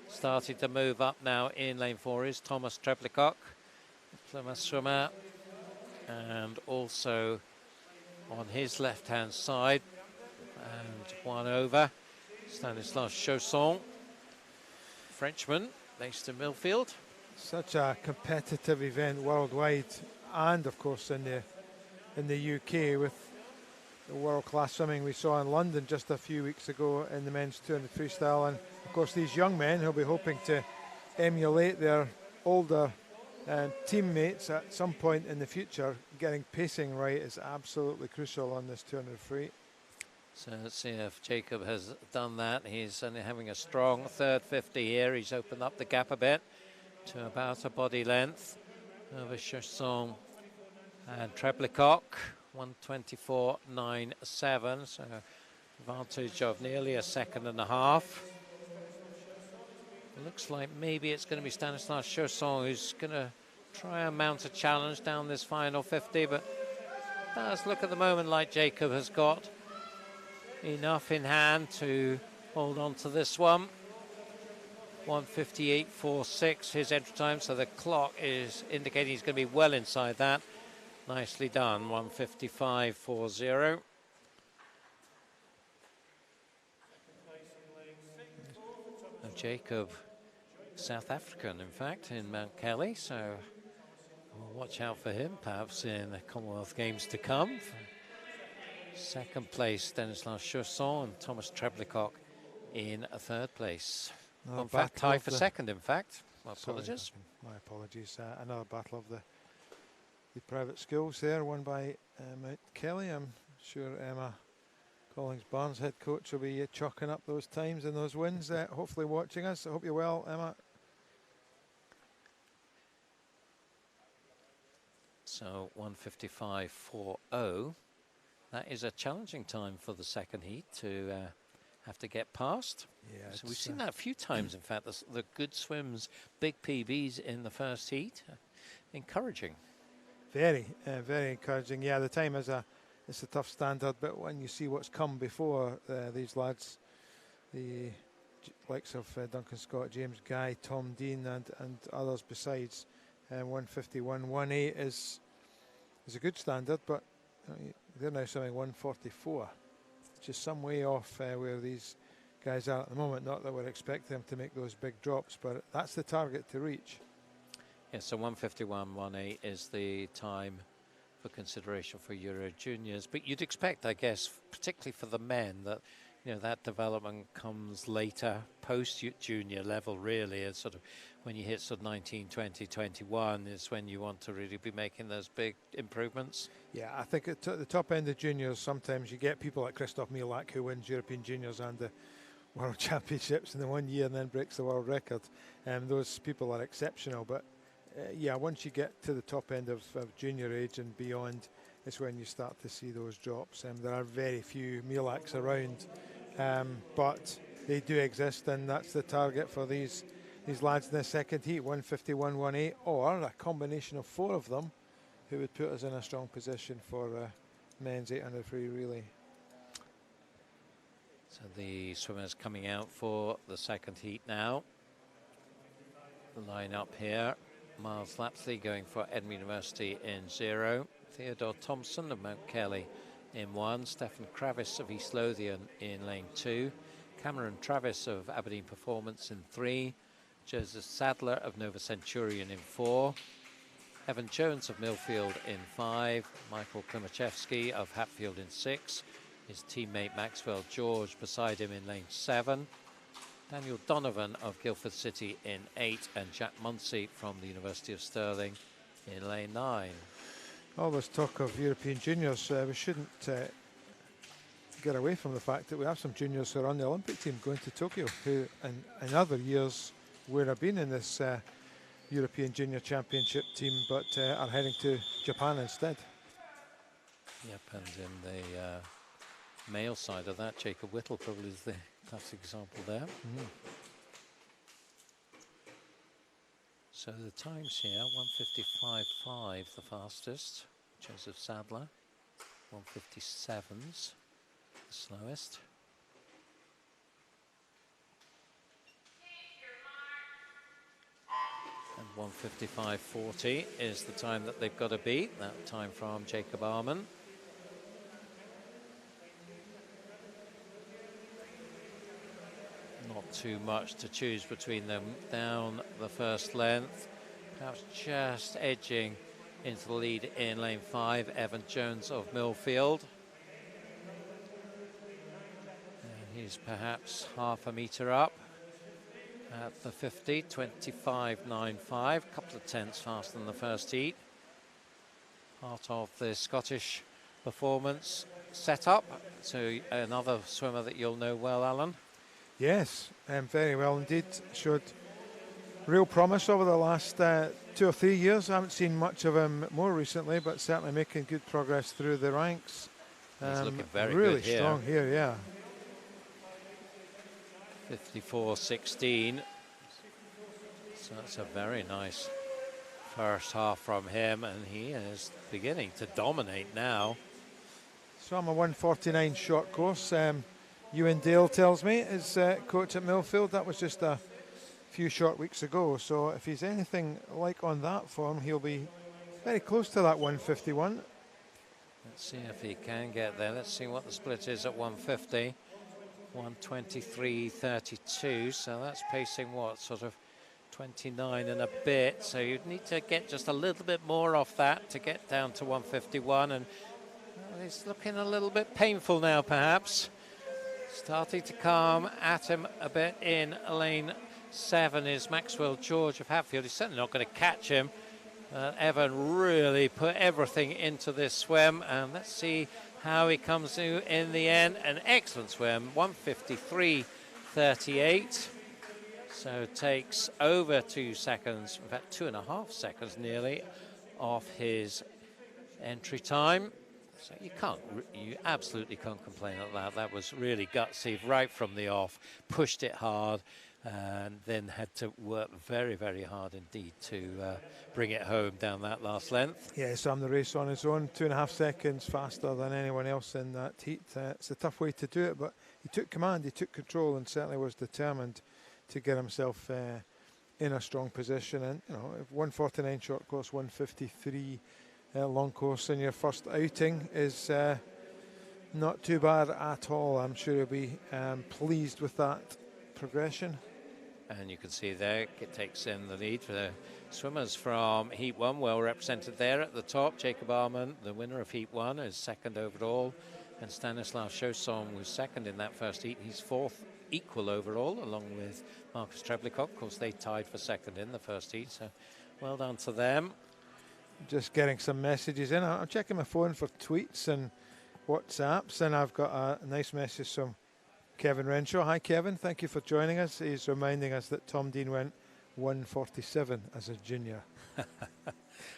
[SPEAKER 7] Started to move up now in lane 4 is Thomas Treblicock, Plymouth swimmer. And also on his left-hand side, and one over, Stanislas Chausson, Frenchman, based in Millfield.
[SPEAKER 8] Such a competitive event worldwide, and of course in the UK with the world-class swimming we saw in London just a few weeks ago in the men's 200 freestyle. And of course these young men who'll be hoping to emulate their older teammates at some point in the future. Getting pacing right is absolutely crucial on this 200 free.
[SPEAKER 7] So let's see if Jacob has done that. He's only having a strong third 50 here. He's opened up the gap a bit to about a body length over Chausson and Treblicock, 124.97, so advantage of nearly a second and a half. It looks like maybe it's going to be Stanislas Chausson who's going to try and mount a challenge down this final 50, but it does look at the moment like Jacob has got enough in hand to hold on to this one. 1:58.46 his entry time, so the clock is indicating he's going to be well inside that. Nicely done, 1:55.40. Jacob, South African, in fact, in Mount Kelly, so we'll watch out for him, perhaps in the Commonwealth Games to come. Second place, Stanislas Chausson, and Thomas Treblicock in a third place.
[SPEAKER 8] Another
[SPEAKER 7] In fact,
[SPEAKER 8] battle
[SPEAKER 7] tie
[SPEAKER 8] of
[SPEAKER 7] for
[SPEAKER 8] the-
[SPEAKER 7] second, in fact. My
[SPEAKER 8] Sorry,
[SPEAKER 7] apologies.
[SPEAKER 8] my apologies. Another battle of the private schools there, won by Mount Kelly. I'm sure Emma Collins-Barnes, head coach, will be chalking up those times and those wins, hopefully watching us. I hope you're well, Emma.
[SPEAKER 7] So 1:55.40. That is a challenging time for the second heat to have to get past.
[SPEAKER 8] Yeah,
[SPEAKER 7] So we've seen that a few times, in fact, the good swims, big PBs in the first heat. Encouraging.
[SPEAKER 8] Very encouraging. Yeah, the time is it's a tough standard, but when you see what's come before these lads, the likes of Duncan Scott, James Guy, Tom Dean, and others besides, 151.18 is a good standard, but they're now swimming 144, which is some way off where these guys are at the moment. Not that we're expecting them to make those big drops, but that's the target to reach.
[SPEAKER 7] Yeah, so 1:51.18 is the time for consideration for Euro Juniors. But you'd expect, I guess, particularly for the men, that that development comes later, post-junior level, really. It's sort of when you hit sort of 19, 20, 21 is when you want to really be making those big improvements.
[SPEAKER 8] Yeah, I think at the top end of juniors, sometimes you get people like Christoph Mielak, who wins European Juniors and the World Championships in the 1 year and then breaks the world record. Those people are exceptional, but yeah, once you get to the top end of junior age and beyond, it's when you start to see those drops. There are very few Mielaks around, but they do exist, and that's the target for these lads in the second heat, 151.18, or a combination of four of them, who would put us in a strong position for men's 800 free relay.
[SPEAKER 7] So the swimmers coming out for the second heat now. The line up here. Miles Lapsley going for Edinburgh University in 0. Theodore Thompson of Mount Kelly in 1. Stefan Kravis of East Lothian in lane 2. Cameron Travis of Aberdeen Performance in 3. Joseph Sadler of Nova Centurion in 4. Evan Jones of Millfield in 5. Michael Klimachevsky of Hatfield in 6. His teammate Maxwell George beside him in lane 7. Daniel Donovan of Guildford City in 8, and Jack Munsey from the University of Stirling in lane 9.
[SPEAKER 8] All this talk of European Juniors, we shouldn't get away from the fact that we have some juniors who are on the Olympic team going to Tokyo, who in other years would have been in this European Junior Championship team, but are heading to Japan instead.
[SPEAKER 7] Yep, and in the male side of that, Jacob Whittle probably is the classic example there. So the times here, 1:55.5 the fastest, Joseph Sadler, 1:57's the slowest. And 1:55.40 is the time that they've got to beat, that time from Jacob Arman. Not too much to choose between them down the first length. Perhaps just edging into the lead in lane 5, Evan Jones of Millfield. And he's perhaps half a metre up at the 50, 25.95, a couple of tenths faster than the first heat. Part of the Scottish performance setup. So another swimmer that you'll know well, Alan.
[SPEAKER 8] Yes, very well indeed. Showed real promise over the last 2 or 3 years. I haven't seen much of him more recently, but certainly making good progress through the ranks.
[SPEAKER 7] He's looking very
[SPEAKER 8] really
[SPEAKER 7] good here.
[SPEAKER 8] Strong here, yeah.
[SPEAKER 7] 54.16. So that's a very nice first half from him, and he is beginning to dominate now.
[SPEAKER 8] So I'm a 1:49 short course. Ewan Dale tells me, his coach at Millfield, that was just a few short weeks ago. So if he's anything like on that form, he'll be very close to that 1:51.
[SPEAKER 7] Let's see if he can get there. Let's see what the split is at 1:50. 1:23.32. So that's pacing what, sort of 29 and a bit. So you'd need to get just a little bit more off that to get down to 1:51. And well, it's looking a little bit painful now, perhaps. Starting to come at him a bit in lane 7 is Maxwell George of Hatfield. He's certainly not going to catch him. Evan really put everything into this swim, and let's see how he comes to in the end. An excellent swim, 1:53.38. So takes over 2 seconds, in fact 2.5 seconds nearly, off his entry time. So you absolutely can't complain at that. That was really gutsy right from the off, pushed it hard, and then had to work very, very hard indeed to bring it home down that last length.
[SPEAKER 8] Yeah, so I'm the race on his own, 2.5 seconds faster than anyone else in that heat. It's a tough way to do it, but he took command, he took control, and certainly was determined to get himself in a strong position. And, you know, 1:49 short course, 1:53 long course in your first outing is not too bad at all. I'm sure he'll be pleased with that progression.
[SPEAKER 7] And you can see there, it takes in the lead for the swimmers from Heat 1, well represented there at the top. Jacob Arman, the winner of Heat 1, is second overall. And Stanislav Shosom was second in that first heat. He's fourth equal overall, along with Marcus Treblikov. Of course, they tied for second in the first heat, so well done to them.
[SPEAKER 8] Just getting some messages in. I'm checking my phone for tweets and WhatsApps, and I've got a nice message from Kevin Renshaw. Hi, Kevin. Thank you for joining us. He's reminding us that Tom Dean went 1:47 as a junior.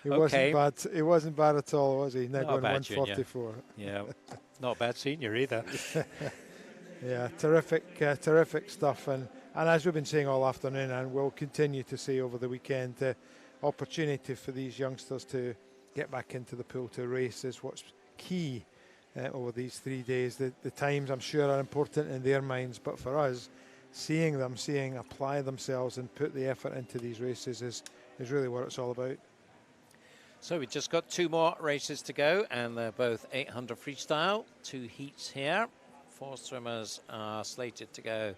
[SPEAKER 8] He wasn't bad. He wasn't bad at all, was he? Now going 1:44.
[SPEAKER 7] Yeah, not a bad senior either.
[SPEAKER 8] Yeah, terrific stuff. And as we've been saying all afternoon, and we'll continue to say over the weekend, the opportunity for these youngsters to get back into the pool to race is what's key over these 3 days. The times, I'm sure, are important in their minds, but for us, seeing them apply themselves and put the effort into these races is really what it's all about.
[SPEAKER 7] So we've just got 2 more races to go, and they're both 800 freestyle, 2 heats here. 4 swimmers are slated to go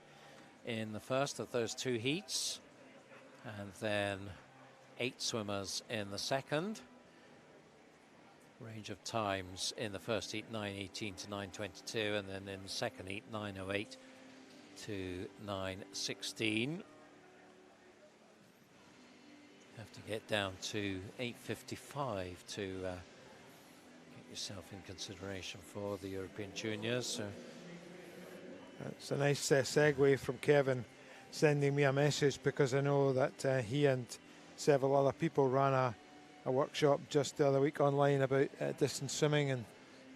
[SPEAKER 7] in the first of those 2 heats, and then 8 swimmers in the second. Range of times in the first heat, 9:18 to 9:22, and then in the second heat, 9:08 to 9:16. Have to get down to 8:55 to get yourself in consideration for the European Juniors. So
[SPEAKER 8] It's a nice segue from Kevin sending me a message, because I know that he and several other people ran a workshop just the other week online about distance swimming and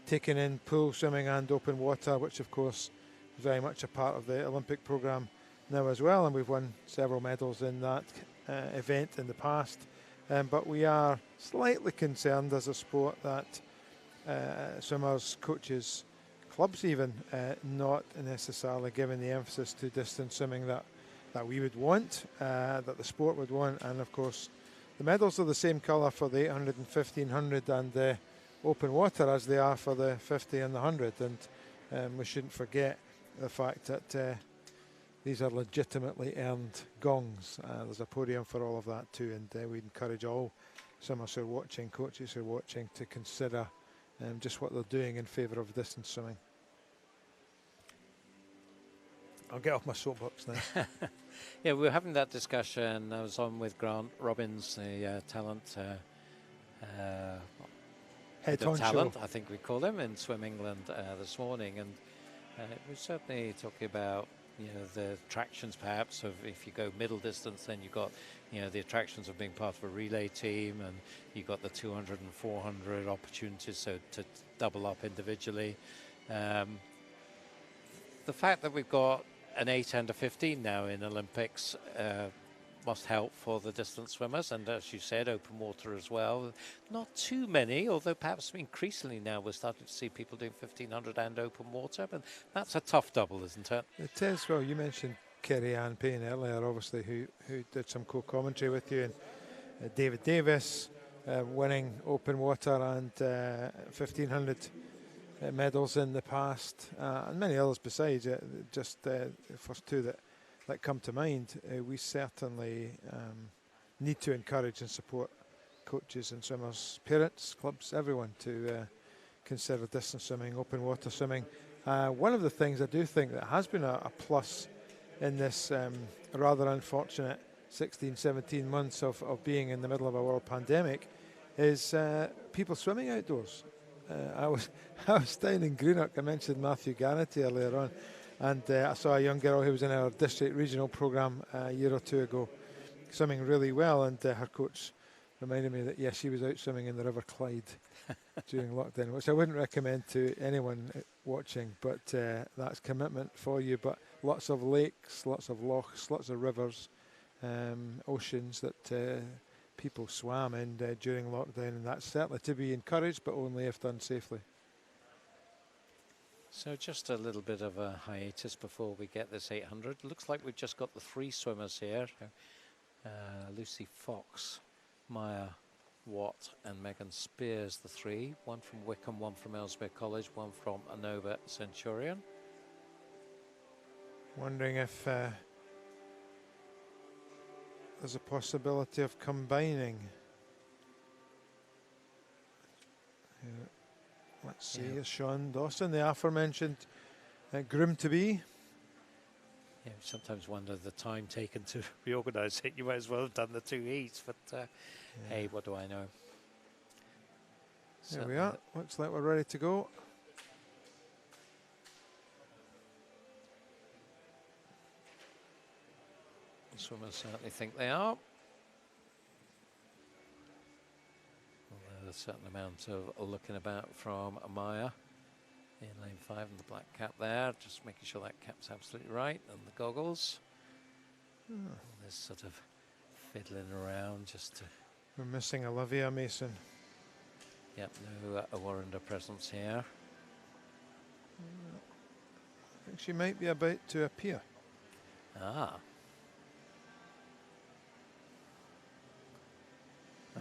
[SPEAKER 8] taking in pool swimming and open water, which of course is very much a part of the Olympic programme now as well, and we've won several medals in that event in the past. But we are slightly concerned as a sport that swimmers, coaches, clubs even, not necessarily giving the emphasis to distance swimming that we would want, that the sport would want. And of course the medals are the same colour for the 800 and 1500 and the open water as they are for the 50 and the 100, and we shouldn't forget the fact that these are legitimately earned gongs. There's a podium for all of that too, and we encourage all swimmers who are watching, coaches who are watching, to consider just what they're doing in favour of distance swimming. I'll get off my soapbox now.
[SPEAKER 7] Yeah, we were having that discussion. I was on with Grant Robbins, the talent
[SPEAKER 8] Head
[SPEAKER 7] the
[SPEAKER 8] honcho.
[SPEAKER 7] talent, I think we call him, in Swim England this morning, and we're certainly talking about, you know, the attractions perhaps of, if you go middle distance, then you've got, you know, the attractions of being part of a relay team, and you've got the 200 and 400 opportunities, so to double up individually. The fact that we've got an 8 and a 15 now in Olympics must help for the distance swimmers, and as you said, open water as well. Not too many, although perhaps increasingly now we're starting to see people doing 1500 and open water, but that's a tough double, isn't it?
[SPEAKER 8] It is. Well, you mentioned Kerry Ann Payne earlier, obviously, who did some co-commentary with you, and David Davis winning open water and 1500 medals in the past, and many others besides. Just the first two that come to mind. We certainly need to encourage and support coaches and swimmers, parents, clubs, everyone to consider distance swimming, open water swimming. One of the things I do think that has been a plus in this rather unfortunate 16, 17 months of being in the middle of a world pandemic is people swimming outdoors. I was down in Greenock. I mentioned Matthew Garrity earlier on, and I saw a young girl who was in our district regional programme a year or two ago swimming really well, and her coach reminded me that, yes, she was out swimming in the River Clyde during lockdown, which I wouldn't recommend to anyone watching, but that's commitment for you. But lots of lakes, lots of lochs, lots of rivers, oceans that people swam in during lockdown, and that's certainly to be encouraged, but only if done safely.
[SPEAKER 7] So just a little bit of a hiatus before we get this 800. Looks like we've just got the three swimmers here. Lucy Fox, Maya Watt and Megan Spears, the three. One from Wickham, one from Ellesmere College, one from Anova Centurion.
[SPEAKER 8] Wondering if there's a possibility of combining. Let's see, here's Sean Dawson, the aforementioned groom to be.
[SPEAKER 7] Yeah, sometimes wonder the time taken to reorganise it. You might as well have done the two heats, but hey, what do I know?
[SPEAKER 8] There we are. Looks like we're ready to go.
[SPEAKER 7] The swimmers certainly think they are. There's a certain amount of looking about from Amaya in lane 5 and the black cap there, just making sure that cap's absolutely right, and the goggles. There's sort of fiddling around just to...
[SPEAKER 8] We're missing Olivia Mason.
[SPEAKER 7] Yep, no Warrender presence here.
[SPEAKER 8] I think she might be about to appear.
[SPEAKER 7] Ah.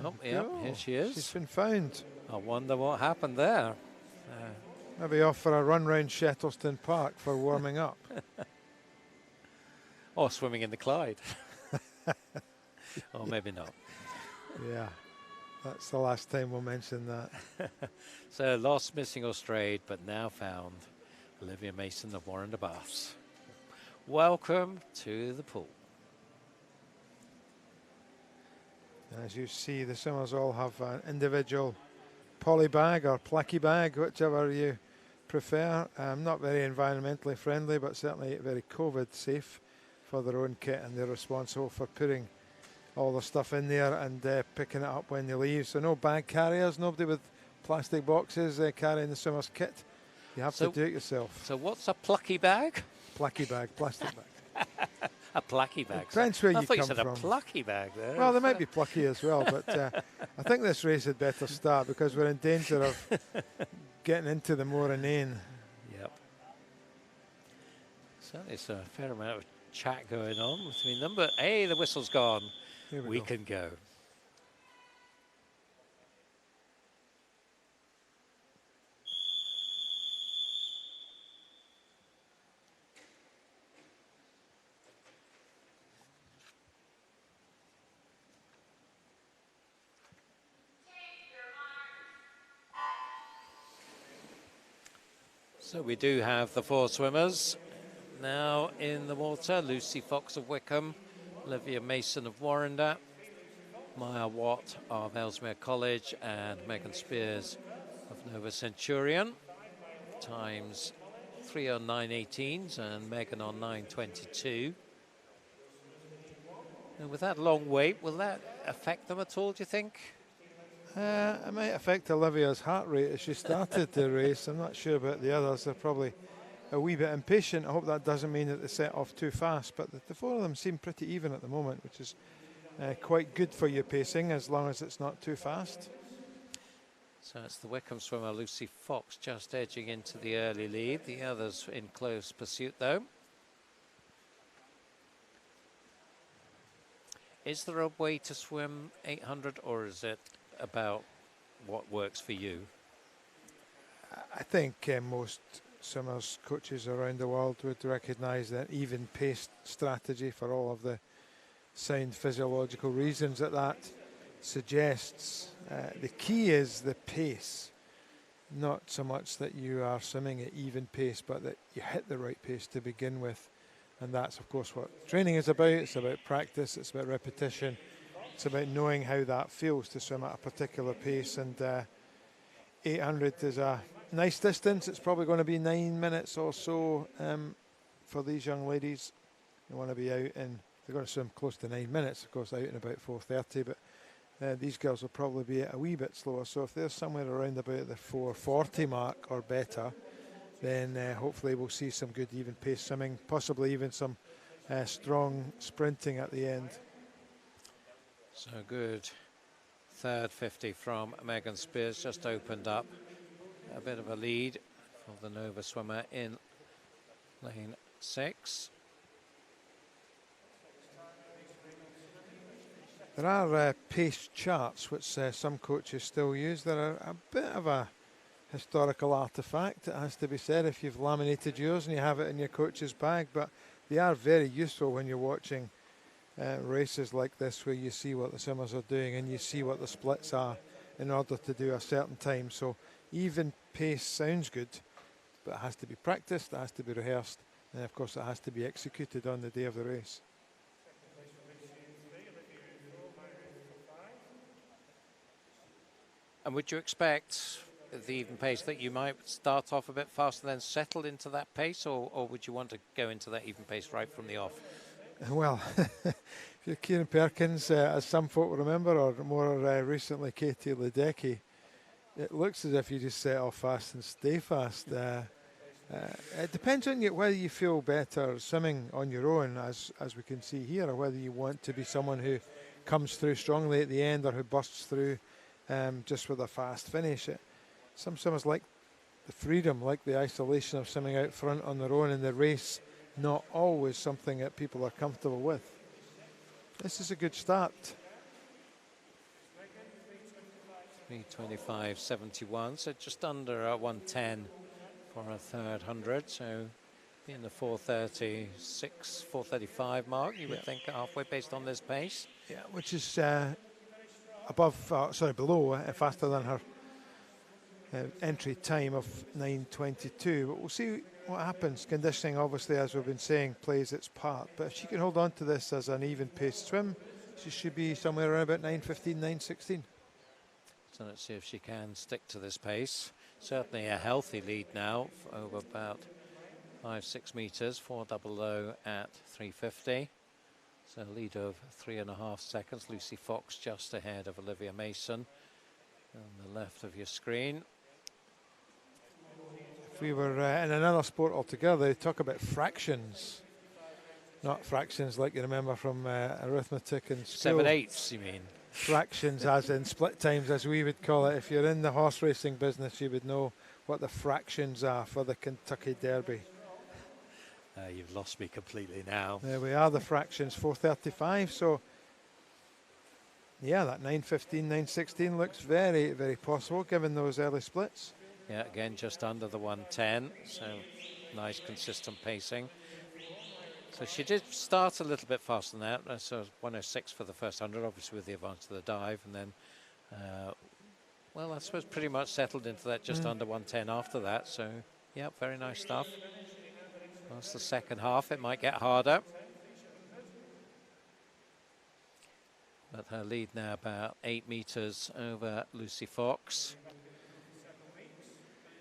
[SPEAKER 7] Oh, yep, here she is.
[SPEAKER 8] She's been found.
[SPEAKER 7] I wonder what happened there.
[SPEAKER 8] Maybe off for a run round Shettleston Park for warming up.
[SPEAKER 7] Or swimming in the Clyde. Or maybe not.
[SPEAKER 8] Yeah, that's the last time we'll mention that.
[SPEAKER 7] So lost, missing or strayed, but now found. Olivia Mason of Warrender Baths. Welcome to the pool.
[SPEAKER 8] As you see, the swimmers all have an individual poly bag or placky bag, whichever you prefer. Not very environmentally friendly, but certainly very COVID safe for their own kit, and they're responsible for putting all the stuff in there and picking it up when they leave. So no bag carriers, nobody with plastic boxes carrying the swimmer's kit. You have to do it yourself.
[SPEAKER 7] So what's a plucky bag?
[SPEAKER 8] Plucky bag, plastic bag.
[SPEAKER 7] A plucky bag.
[SPEAKER 8] Depends where
[SPEAKER 7] I
[SPEAKER 8] you
[SPEAKER 7] thought
[SPEAKER 8] come
[SPEAKER 7] you said
[SPEAKER 8] from.
[SPEAKER 7] a plucky bag there.
[SPEAKER 8] Well, they might be plucky as well, but I think this race had better start because we're in danger of getting into the more inane.
[SPEAKER 7] Yep. So there's a fair amount of chat going on between them, but hey, the whistle's gone. We can go. So we do have the 4 swimmers now in the water. Lucy Fox of Wickham, Olivia Mason of Warrender, Maya Watt of Ellesmere College, and Megan Spears of Nova Centurion. Times 3 on 9:18s and Megan on 9:22. And with that long wait, will that affect them at all, do you think?
[SPEAKER 8] It might affect Olivia's heart rate as she started the race. I'm not sure about the others. They're probably a wee bit impatient. I hope that doesn't mean that they set off too fast. But the 4 of them seem pretty even at the moment, which is quite good for your pacing as long as it's not too fast.
[SPEAKER 7] So it's the Wickham swimmer Lucy Fox just edging into the early lead. The others in close pursuit though. Is there a way to swim 800, or is it about what works for you?
[SPEAKER 8] I think most swimmers, coaches around the world would recognise that even paced strategy for all of the sound physiological reasons that suggests. The key is the pace, not so much that you are swimming at even pace, but that you hit the right pace to begin with. And that's, of course, what training is about. It's about practice, it's about repetition, it's about knowing how that feels to swim at a particular pace. And 800 is a nice distance. It's probably going to be 9 minutes or so for these young ladies. They want to be out in, they're going to swim close to 9 minutes, of course, out in about 4:30, but these girls will probably be a wee bit slower. So if they're somewhere around about the 4:40 mark or better, then hopefully we'll see some good even pace swimming, possibly even some strong sprinting at the end.
[SPEAKER 7] So good. Third 50 from Megan Spears, just opened up a bit of a lead for the Nova swimmer in lane 6.
[SPEAKER 8] There are pace charts which some coaches still use. They're a bit of a historical artifact, it has to be said, if you've laminated yours and you have it in your coach's bag, but they are very useful when you're watching races like this where you see what the swimmers are doing and you see what the splits are in order to do a certain time. So even pace sounds good, but it has to be practiced, it has to be rehearsed, and of course it has to be executed on the day of the race.
[SPEAKER 7] And would you expect the even pace that you might start off a bit faster, then settle into that pace, or would you want to go into that even pace right from the off?
[SPEAKER 8] Well, if you're Kieran Perkins, as some folk remember, or more recently Katie Ledecky, it looks as if you just set off fast and stay fast. It depends on you, whether you feel better swimming on your own, as we can see here, or whether you want to be someone who comes through strongly at the end or who bursts through just with a fast finish. Some swimmers like the freedom, like the isolation of swimming out front on their own in the race, not always something that people are comfortable with. This is a good start.
[SPEAKER 7] 3:25.71, so just under 110 for a third 100, so in the 4:36, 4:35 mark, you would think, halfway based on this pace.
[SPEAKER 8] Yeah, which is below, faster than her entry time of 9:22. But we'll see what happens. Conditioning, obviously, as we've been saying, plays its part. But if she can hold on to this as an even-paced swim, she should be somewhere around about 9:15, 9:16.
[SPEAKER 7] So let's see if she can stick to this pace. certainly a healthy lead now over about 5-6 meters, 400 at 350. So a lead of 3.5 seconds. Lucy Fox just ahead of Olivia Mason on the left of your screen.
[SPEAKER 8] If we were in another sport altogether, they talk about fractions. Not fractions like you remember from arithmetic in school.
[SPEAKER 7] 7/8, you mean?
[SPEAKER 8] Fractions as in split times, as we would call it. If you're in the horse racing business, you would know what the fractions are for the Kentucky Derby.
[SPEAKER 7] You've lost me completely now.
[SPEAKER 8] There we are, the fractions, 435. So, yeah, that 9:15, 9:16 looks very, very possible given those early splits.
[SPEAKER 7] Yeah, again, just under the 110. So, nice, consistent pacing. So she did start a little bit faster than that. So 106 for the first 100, obviously with the advance of the dive. And then, well, I suppose pretty much settled into that just under 110 after that. So, yeah, very nice stuff. That's the second half. It might get harder. But her lead now about 8 meters over Lucy Fox.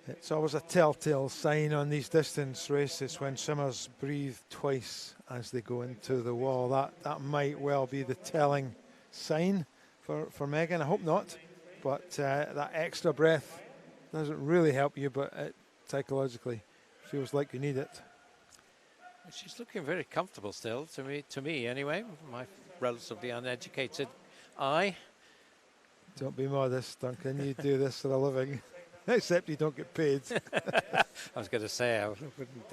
[SPEAKER 8] It's always a telltale sign on these distance races when swimmers breathe twice as they go into the wall. That might well be the telling sign for Megan. I hope not. But that extra breath doesn't really help you, but it psychologically feels like you need it.
[SPEAKER 7] She's looking very comfortable still, to me anyway, my relatively uneducated eye.
[SPEAKER 8] Don't be modest, Duncan. You do this for a living. Except you don't get paid.
[SPEAKER 7] I was going to say I wouldn't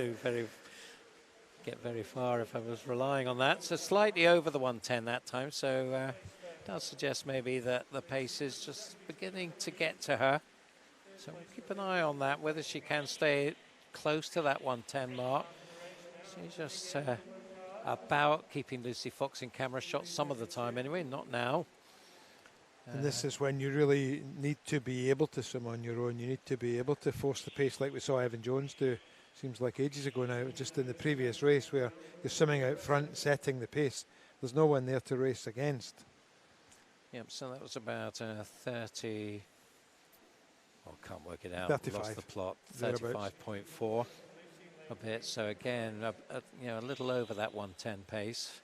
[SPEAKER 7] get very far if I was relying on that. So slightly over the 110 that time, so does suggest maybe that the pace is just beginning to get to her. So we'll keep an eye on that, whether she can stay close to that 110 mark. She's just about keeping Lucy Fox in camera shots some of the time anyway, not now.
[SPEAKER 8] And this is when you really need to be able to swim on your own. You need to be able to force the pace like we saw Evan Jones do. Seems like ages ago now, just in the previous race where you're swimming out front, setting the pace. There's no one there to race against.
[SPEAKER 7] Yep, so that was about 30... Oh, can't work it out.
[SPEAKER 8] 35.
[SPEAKER 7] Lost the plot. 35.4 a bit. So again, you know, a little over that 110 pace,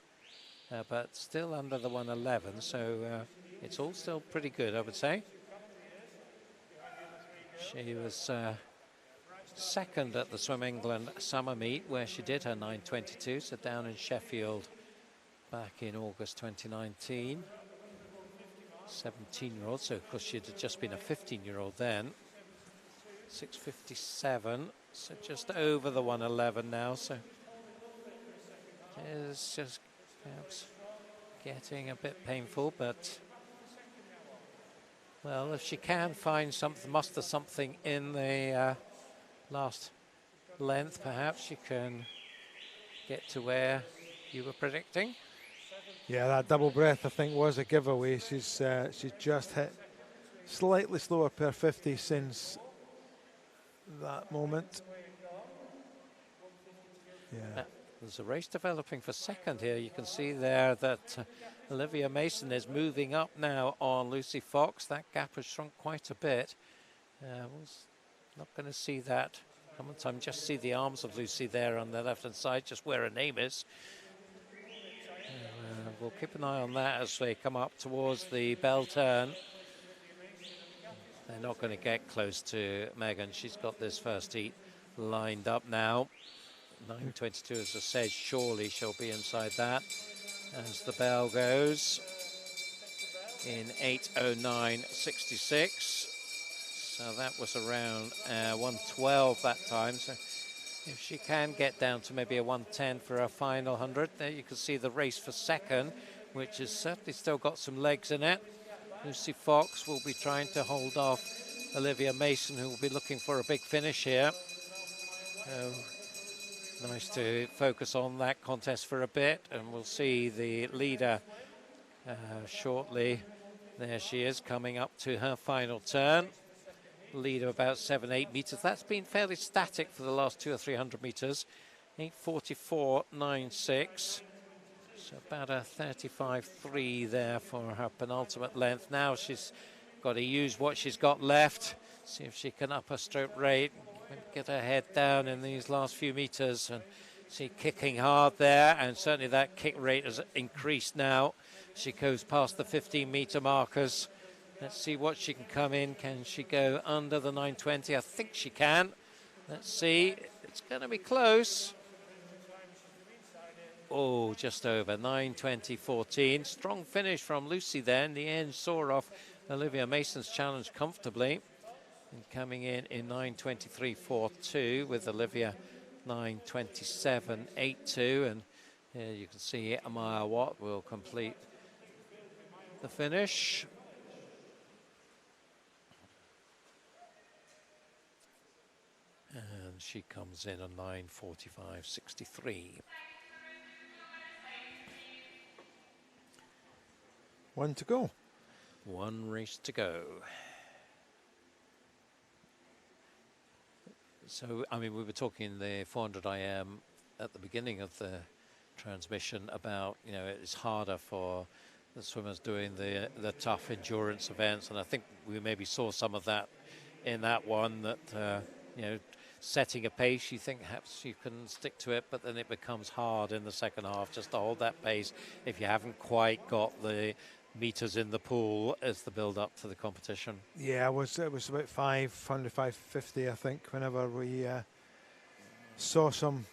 [SPEAKER 7] but still under the 111. So it's all still pretty good, I would say. She was second at the Swim England summer meet where she did her 9:22. So down in Sheffield back in August 2019. 17-year-old, so of course she'd have just been a 15-year-old then. 6:57, so just over the 111 now, so it's just perhaps getting a bit painful, but well, if she can find something, muster something in the last length, perhaps she can get to where you were predicting.
[SPEAKER 8] Yeah, that double breath I think was a giveaway. She's just hit slightly slower per 50 since that moment. Yeah.
[SPEAKER 7] There's a race developing for second here. You can see there that Olivia Mason is moving up now on Lucy Fox. That gap has shrunk quite a bit. Not going to see that. I'm just see the arms of Lucy there on the left-hand side, just where her name is. We'll keep an eye on that as they come up towards the bell turn. They're not going to get close to Megan. She's got this first heat lined up now. 9:22, as I said, surely she'll be inside that as the bell goes in 8:09.66. So that was around 112 that time. So if she can get down to maybe a 110 for her final 100, there you can see the race for second, which has certainly still got some legs in it. Lucy Fox will be trying to hold off Olivia Mason, who will be looking for a big finish here. Nice to focus on that contest for a bit, and we'll see the leader shortly. There she is, coming up to her final turn. Lead of about 7-8 meters. That's been fairly static for the last 200 or 300 meters. 8:44.96. So about a 35.3 there for her penultimate length. Now she's got to use what she's got left. See if she can up her stroke rate, get her head down in these last few meters, and see kicking hard there, and certainly that kick rate has increased now. She goes past the 15-meter markers. Let's see what she can come in. Can she go under the 920? I think she can. Let's see. It's going to be close. Oh, just over 9:20.14. Strong finish from Lucy there. In the end, saw off Olivia Mason's challenge comfortably. And coming in 9:23.42 with Olivia 9:27.82. And here you can see Amaya Watt will complete the finish. And she comes in at 9:45.63.
[SPEAKER 8] One to go.
[SPEAKER 7] One race to go. So, I mean, we were talking the 400 IM at the beginning of the transmission about, you know, it's harder for the swimmers doing the tough endurance events, and I think we maybe saw some of that in that one, that, you know, setting a pace, you think perhaps you can stick to it, but then it becomes hard in the second half just to hold that pace if you haven't quite got the meters in the pool as the build up to the competition.
[SPEAKER 8] Yeah, it was about 500, 550, I think, whenever we saw some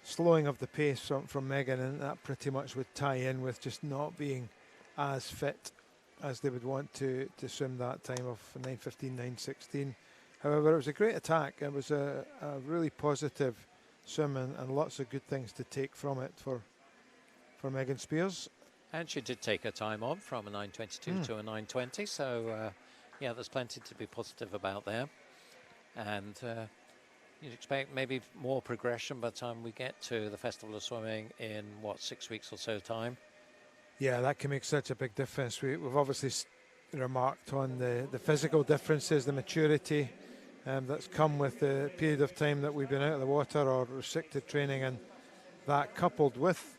[SPEAKER 8] slowing of the pace from Megan, and that pretty much would tie in with just not being as fit as they would want to swim that time of 9:15, 9:16. However, it was a great attack. It was a really positive swim, and lots of good things to take from it for Megan Spears.
[SPEAKER 7] And she did take her time on from a 9:22 to a 9:20, so yeah, there's plenty to be positive about there. And you'd expect maybe more progression by the time we get to the Festival of Swimming in, what, 6 weeks or so time?
[SPEAKER 8] Yeah, that can make such a big difference. We've obviously remarked on the physical differences, the maturity that's come with the period of time that we've been out of the water or restricted training, and that coupled with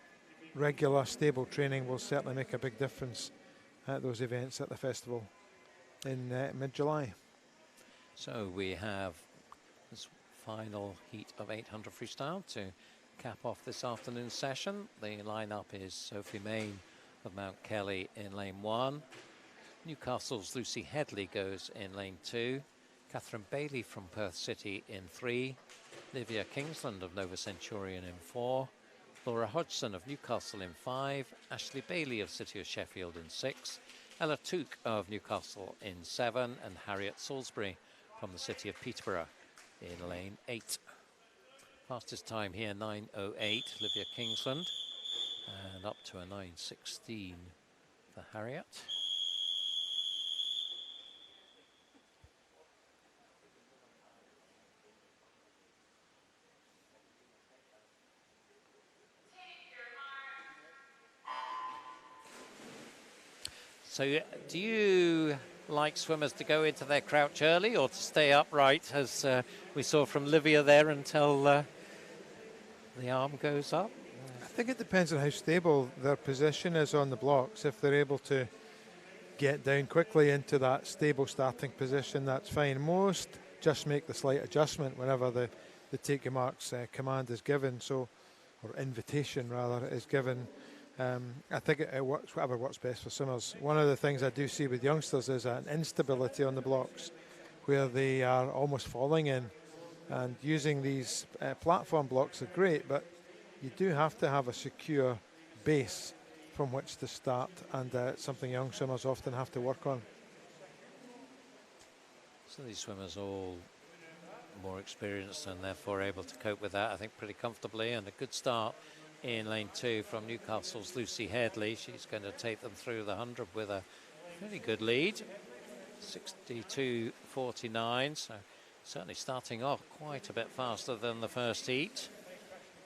[SPEAKER 8] regular stable training will certainly make a big difference at those events at the festival in mid-July.
[SPEAKER 7] So we have this final heat of 800 freestyle to cap off this afternoon's session. The lineup is Sophie Main of Mount Kelly in lane 1. Newcastle's Lucy Headley goes in lane 2. Catherine Bailey from Perth City in 3. Livia Kingsland of Nova Centurion in 4. Laura Hodgson of Newcastle in 5. Ashley Bailey of City of Sheffield in 6. Ella Took of Newcastle in 7. And Harriet Salisbury from the City of Peterborough in lane 8. Fastest time here, 9:08, Livia Kingsland. And up to a 9:16 for Harriet. So do you like swimmers to go into their crouch early or to stay upright, as we saw from Livia there, until the arm goes up?
[SPEAKER 8] I think it depends on how stable their position is on the blocks. If they're able to get down quickly into that stable starting position, that's fine. Most just make the slight adjustment whenever the take your marks command is given, or invitation rather is given. I think it works, whatever works best for swimmers. One of the things I do see with youngsters is an instability on the blocks where they are almost falling in, and using these platform blocks are great, but you do have to have a secure base from which to start, and it's something young swimmers often have to work on.
[SPEAKER 7] So these swimmers all more experienced and therefore able to cope with that, I think, pretty comfortably. And a good start in lane 2 from Newcastle's Lucy Headley. She's going to take them through the 100 with a really good lead, 62.49, so certainly starting off quite a bit faster than the first heat.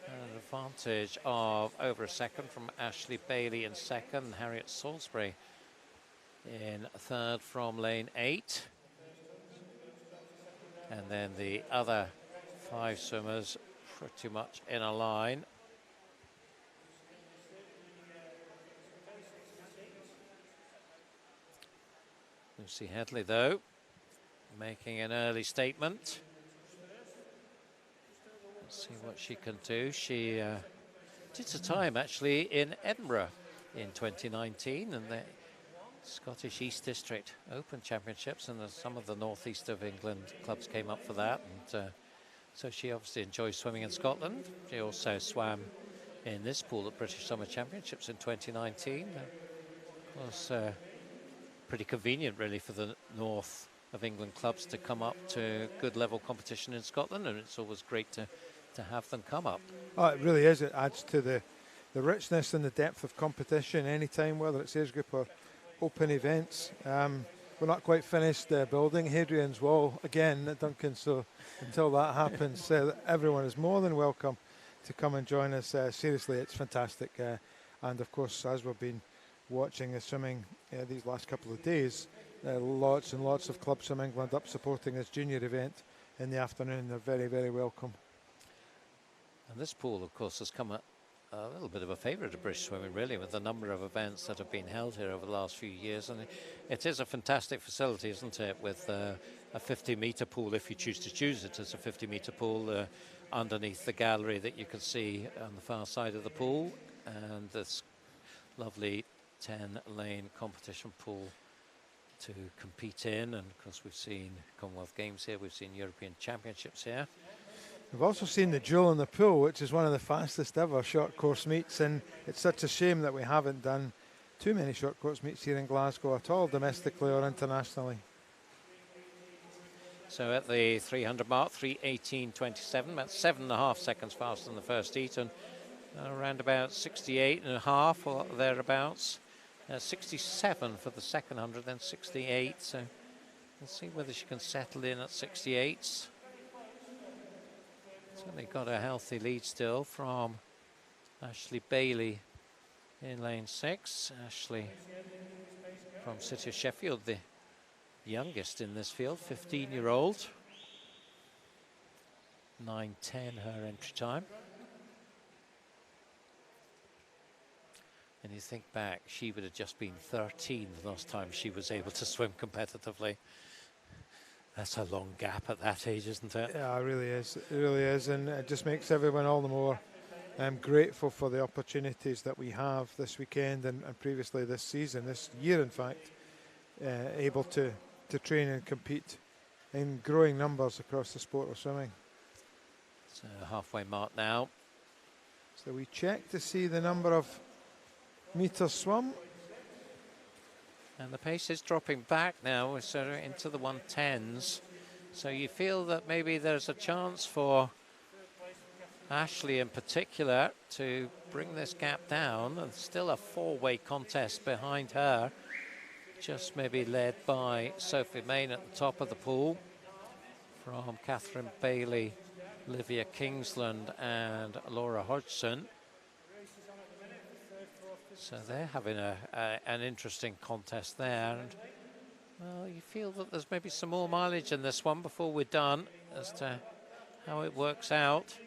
[SPEAKER 7] An advantage of over a second from Ashley Bailey in second, Harriet Salisbury in third from lane 8. And then the other 5 swimmers pretty much in a line. Lucy Headley, though, making an early statement. Let's see what she can do. She did a time actually in Edinburgh in 2019, and the Scottish East District Open Championships, and some of the northeast of England clubs came up for that. And so she obviously enjoys swimming in Scotland. She also swam in this pool at British Summer Championships in 2019. It was pretty convenient really for the north of England clubs to come up to good level competition in Scotland, and it's always great to have them come up.
[SPEAKER 8] Oh, it really is. It adds to the richness and the depth of competition anytime, whether it's age group or open events. We're not quite finished building Hadrian's Wall again at Duncan, so until that happens, everyone is more than welcome to come and join us. Seriously, it's fantastic. And of course, as we've been watching the swimming these last couple of days, lots and lots of clubs from England up supporting this junior event in the afternoon. They're very, very welcome.
[SPEAKER 7] And this pool, of course, has come a little bit of a favourite of British swimming, really, with the number of events that have been held here over the last few years. And it is a fantastic facility, isn't it, with a 50-metre pool, if you choose to choose it as a 50-metre pool, underneath the gallery that you can see on the far side of the pool, and this lovely 10-lane competition pool to compete in. And of course, we've seen Commonwealth Games here, we've seen European Championships here.
[SPEAKER 8] We've also seen the Jewel in the Pool, which is one of the fastest ever short course meets, and it's such a shame that we haven't done too many short course meets here in Glasgow at all, domestically or internationally.
[SPEAKER 7] So at the 300 mark, 3:18.27, about 7.5 seconds faster than the first heat, and around about 68.5 or thereabouts. 67 for the second 100, then 68. So we'll see whether she can settle in at 68. Certainly got a healthy lead still from Ashley Bailey in lane 6. Ashley from City of Sheffield, the youngest in this field, 15-year-old. 9:10 her entry time. And you think back, she would have just been 13 the last time she was able to swim competitively. That's a long gap at that age, isn't it?
[SPEAKER 8] Yeah, it really is. It really is, and it just makes everyone all the more grateful for the opportunities that we have this weekend and previously this season, this year in fact, able to train and compete in growing numbers across the sport of swimming.
[SPEAKER 7] It's a halfway mark now.
[SPEAKER 8] So we check to see the number of metres swum.
[SPEAKER 7] And the pace is dropping back now, we're sort of into the 110s. So you feel that maybe there's a chance for Ashley in particular to bring this gap down. And still a 4-way contest behind her, just maybe led by Sophie Main at the top of the pool, from Catherine Bailey, Olivia Kingsland and Laura Hodgson. So they're having an interesting contest there. And well, you feel that there's maybe some more mileage in this one before we're done as to how it works out.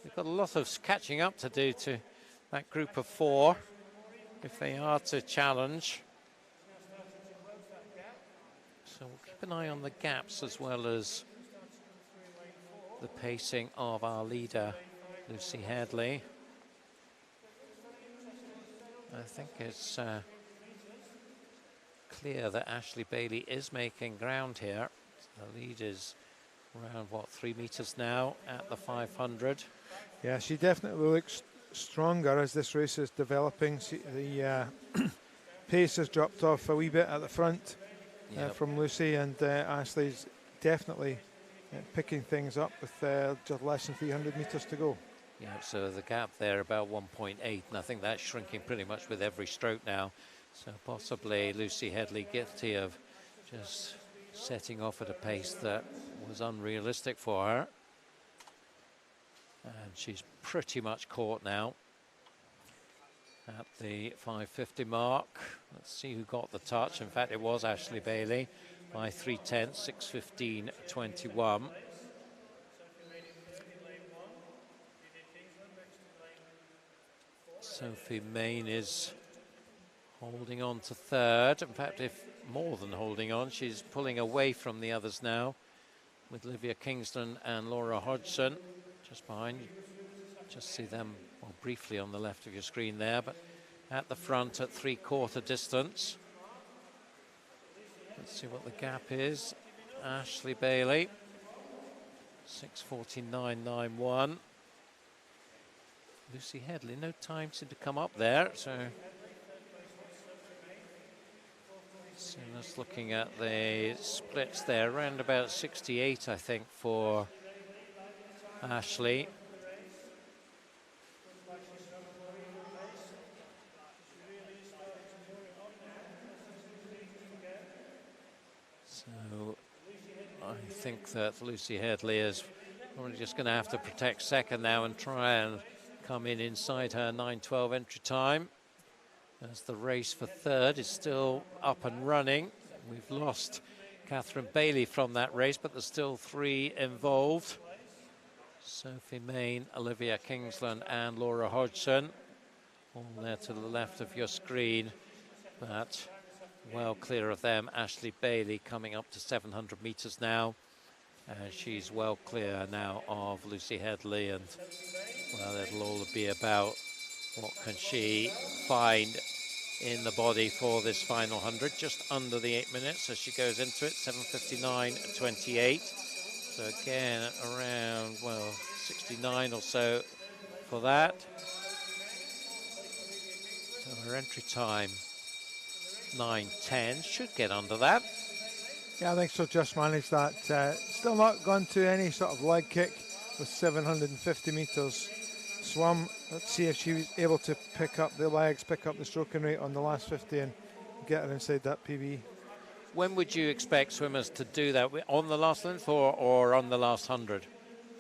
[SPEAKER 7] We've got a lot of catching up to do to that group of 4 if they are to challenge. So we'll keep an eye on the gaps as well as the pacing of our leader, Lucy Hadley. I think it's clear that Ashley Bailey is making ground here. The lead is around, what, 3 metres now at the 500.
[SPEAKER 8] Yeah, she definitely looks stronger as this race is developing. The pace has dropped off a wee bit at the front from Lucy, and Ashley's definitely picking things up with just less than 300 metres to go.
[SPEAKER 7] Yeah, so the gap there about 1.8, and I think that's shrinking pretty much with every stroke now. So possibly Lucy Headley guilty of just setting off at a pace that was unrealistic for her. And she's pretty much caught now at the 550 mark. Let's see who got the touch. In fact, it was Ashley Bailey by 3:10, 6:15.21. Sophie Main is holding on to third. In fact, if more than holding on. She's pulling away from the others now, with Olivia Kingston and Laura Hodgson just behind. Just see them briefly on the left of your screen there, but at the front at 3/4 distance. Let's see what the gap is. Ashley Bailey, 6:49.91. Lucy Headley, no time seemed to come up there, so just looking at the splits there, around about 68, I think, for Ashley. So I think that Lucy Headley is probably just going to have to protect second now and try and come in inside her 9:12 entry time, as the race for third is still up and running. We've lost Catherine Bailey from that race, but there's still 3 involved. Sophie Main, Olivia Kingsland and Laura Hodgson, all there to the left of your screen, but well clear of them. Ashley Bailey coming up to 700 meters now, and she's well clear now of Lucy Headley, and well, it'll all be about what can she find in the body for this final 100, just under the 8 minutes as she goes into it, 7:59.28. So again, around, well, 69 or so for that. So her entry time, 9:10, should get under that.
[SPEAKER 8] Yeah, I think so. Just managed that. Still not gone to any sort of leg kick with 750 metres swum. Let's see if she was able to pick up the legs, pick up the stroking rate on the last 50 and get her inside that PB.
[SPEAKER 7] When would you expect swimmers to do that? On the last length or on the last 100?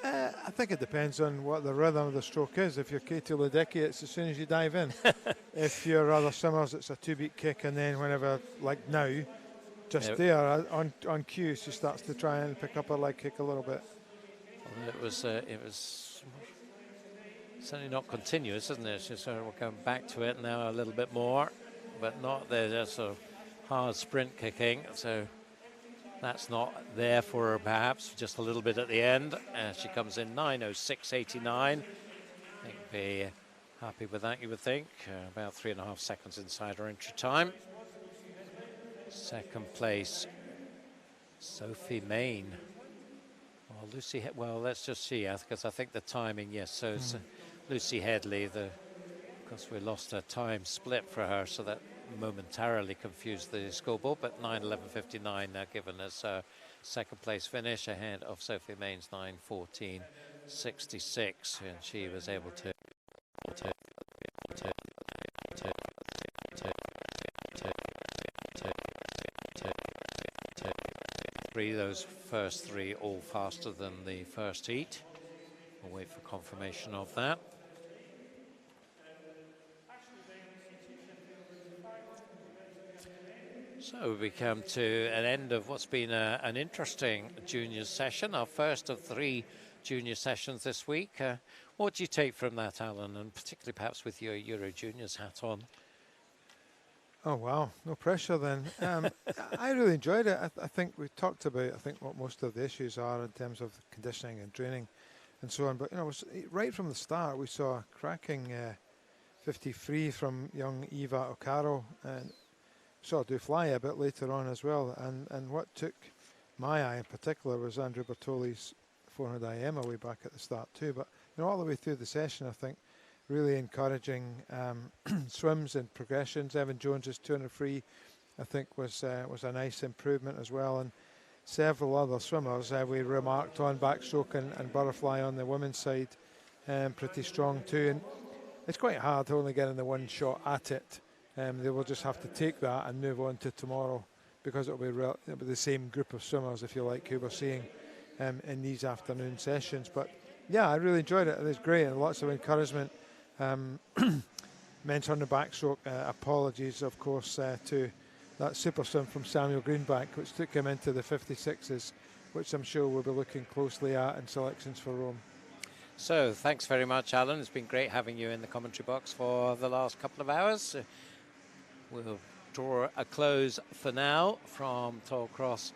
[SPEAKER 8] I think it depends on what the rhythm of the stroke is. If you're Katie Ledecky, it's as soon as you dive in. If you're other swimmers, it's a 2-beat kick, and then whenever, like now, just there on cue, she starts to try and pick up her leg kick a little bit.
[SPEAKER 7] Well, it was certainly not continuous, isn't it? So we're going back to it now a little bit more, but not there. Sort of hard sprint kicking, so that's not there for her, perhaps just a little bit at the end. She comes in 9:06.89. I think be happy with that, you would think. About 3.5 seconds inside her entry time. Second place, Sophie Main. Well, well, let's just see, because I think the timing, yes. So it's Lucy Headley. Of course, we lost a time split for her, so that momentarily confused the scoreboard, but 9:11.59 now given as a second place finish, ahead of Sophie Main's 9:14.66, and she was able to those first 3 all faster than the first heat. We'll wait for confirmation of that. So we come to an end of what's been an interesting junior session, our first of 3 junior sessions this week. What do you take from that, Alan, and particularly perhaps with your Euro Juniors hat on?
[SPEAKER 8] Oh, wow. No pressure then. I really enjoyed it. I think we talked about, what most of the issues are in terms of conditioning and training and so on. But, right from the start, we saw a cracking 53 from young Eva Ocaro, and saw her do fly a bit later on as well. And what took my eye in particular was Andrew Bertoli's 400 IM away back at the start too. But, all the way through the session, I think, really encouraging swims and progressions. Evan Jones's 200 free, I think, was a nice improvement as well, and several other swimmers we remarked on backstroke and butterfly on the women's side, pretty strong too. And it's quite hard to only getting the one shot at it. They will just have to take that and move on to tomorrow, because it'll be the same group of swimmers, if you like, who we're seeing in these afternoon sessions. But yeah, I really enjoyed it. It was great, and lots of encouragement. Mentioned on the backstroke, apologies, of course, to that super swim from Samuel Greenback, which took him into the 56s, which I'm sure we'll be looking closely at in selections for Rome.
[SPEAKER 7] So thanks very much, Alan. It's been great having you in the commentary box for the last couple of hours. We'll draw a close for now from Tollcross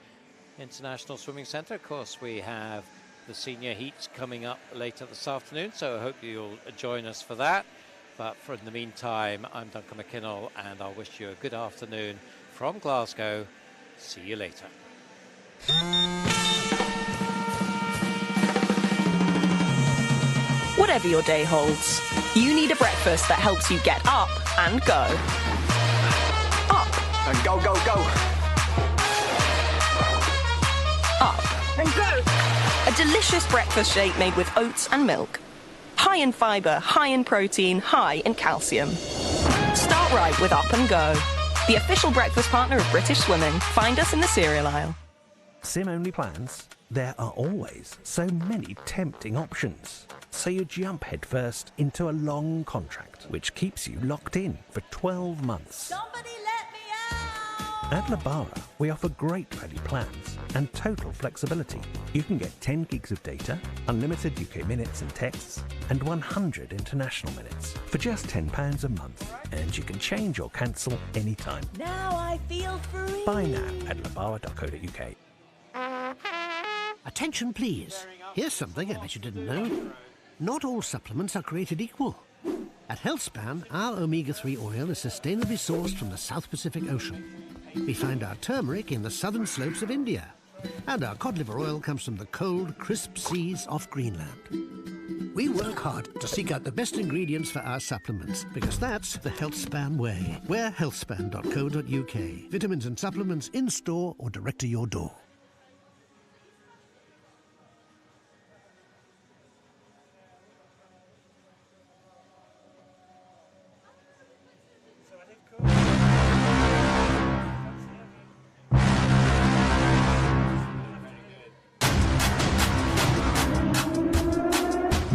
[SPEAKER 7] International Swimming Centre. Of course, we have the senior heats coming up later this afternoon, so I hope you'll join us for that. But for in the meantime, I'm Duncan McKinnell, and I'll wish you a good afternoon from Glasgow. See you later.
[SPEAKER 1] Whatever your day holds, you need a breakfast that helps you get up and go. Up.
[SPEAKER 2] And go, go, go.
[SPEAKER 1] Up.
[SPEAKER 4] And go.
[SPEAKER 1] A delicious breakfast shake made with oats and milk. High in fibre, high in protein, high in calcium. Start right with Up and Go. The official breakfast partner of British Swimming. Find us in the cereal aisle.
[SPEAKER 3] SIM-only plans? There are always so many tempting options. So you jump headfirst into a long contract, which keeps you locked in for 12 months.
[SPEAKER 4] Somebody let me out.
[SPEAKER 3] At Labara, we offer great value plans and total flexibility. You can get 10 gigs of data, unlimited UK minutes and texts, and 100 international minutes for just £10 a month. And you can change or cancel anytime.
[SPEAKER 4] Now I feel free.
[SPEAKER 3] Buy now at labara.co.uk.
[SPEAKER 5] Attention, please. Here's something I bet you didn't know. Not all supplements are created equal. At Healthspan, our omega-3 oil is sustainably sourced from the South Pacific Ocean. We find our turmeric in the southern slopes of India. And our cod liver oil comes from the cold, crisp seas off Greenland. We work hard to seek out the best ingredients for our supplements, because that's the Healthspan way. We're healthspan.co.uk. Vitamins and supplements in-store or direct to your door.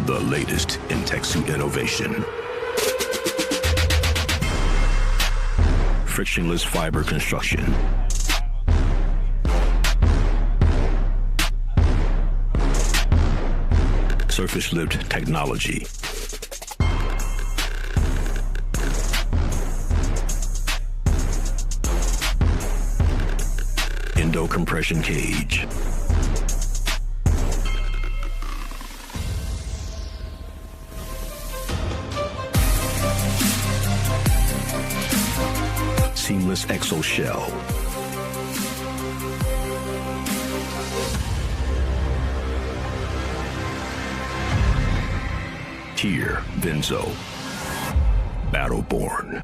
[SPEAKER 6] The latest in tech suit innovation. Frictionless fiber construction. Surface lift technology. Endo compression cage. Seamless exo shell. Here, Vinzo. Battleborn.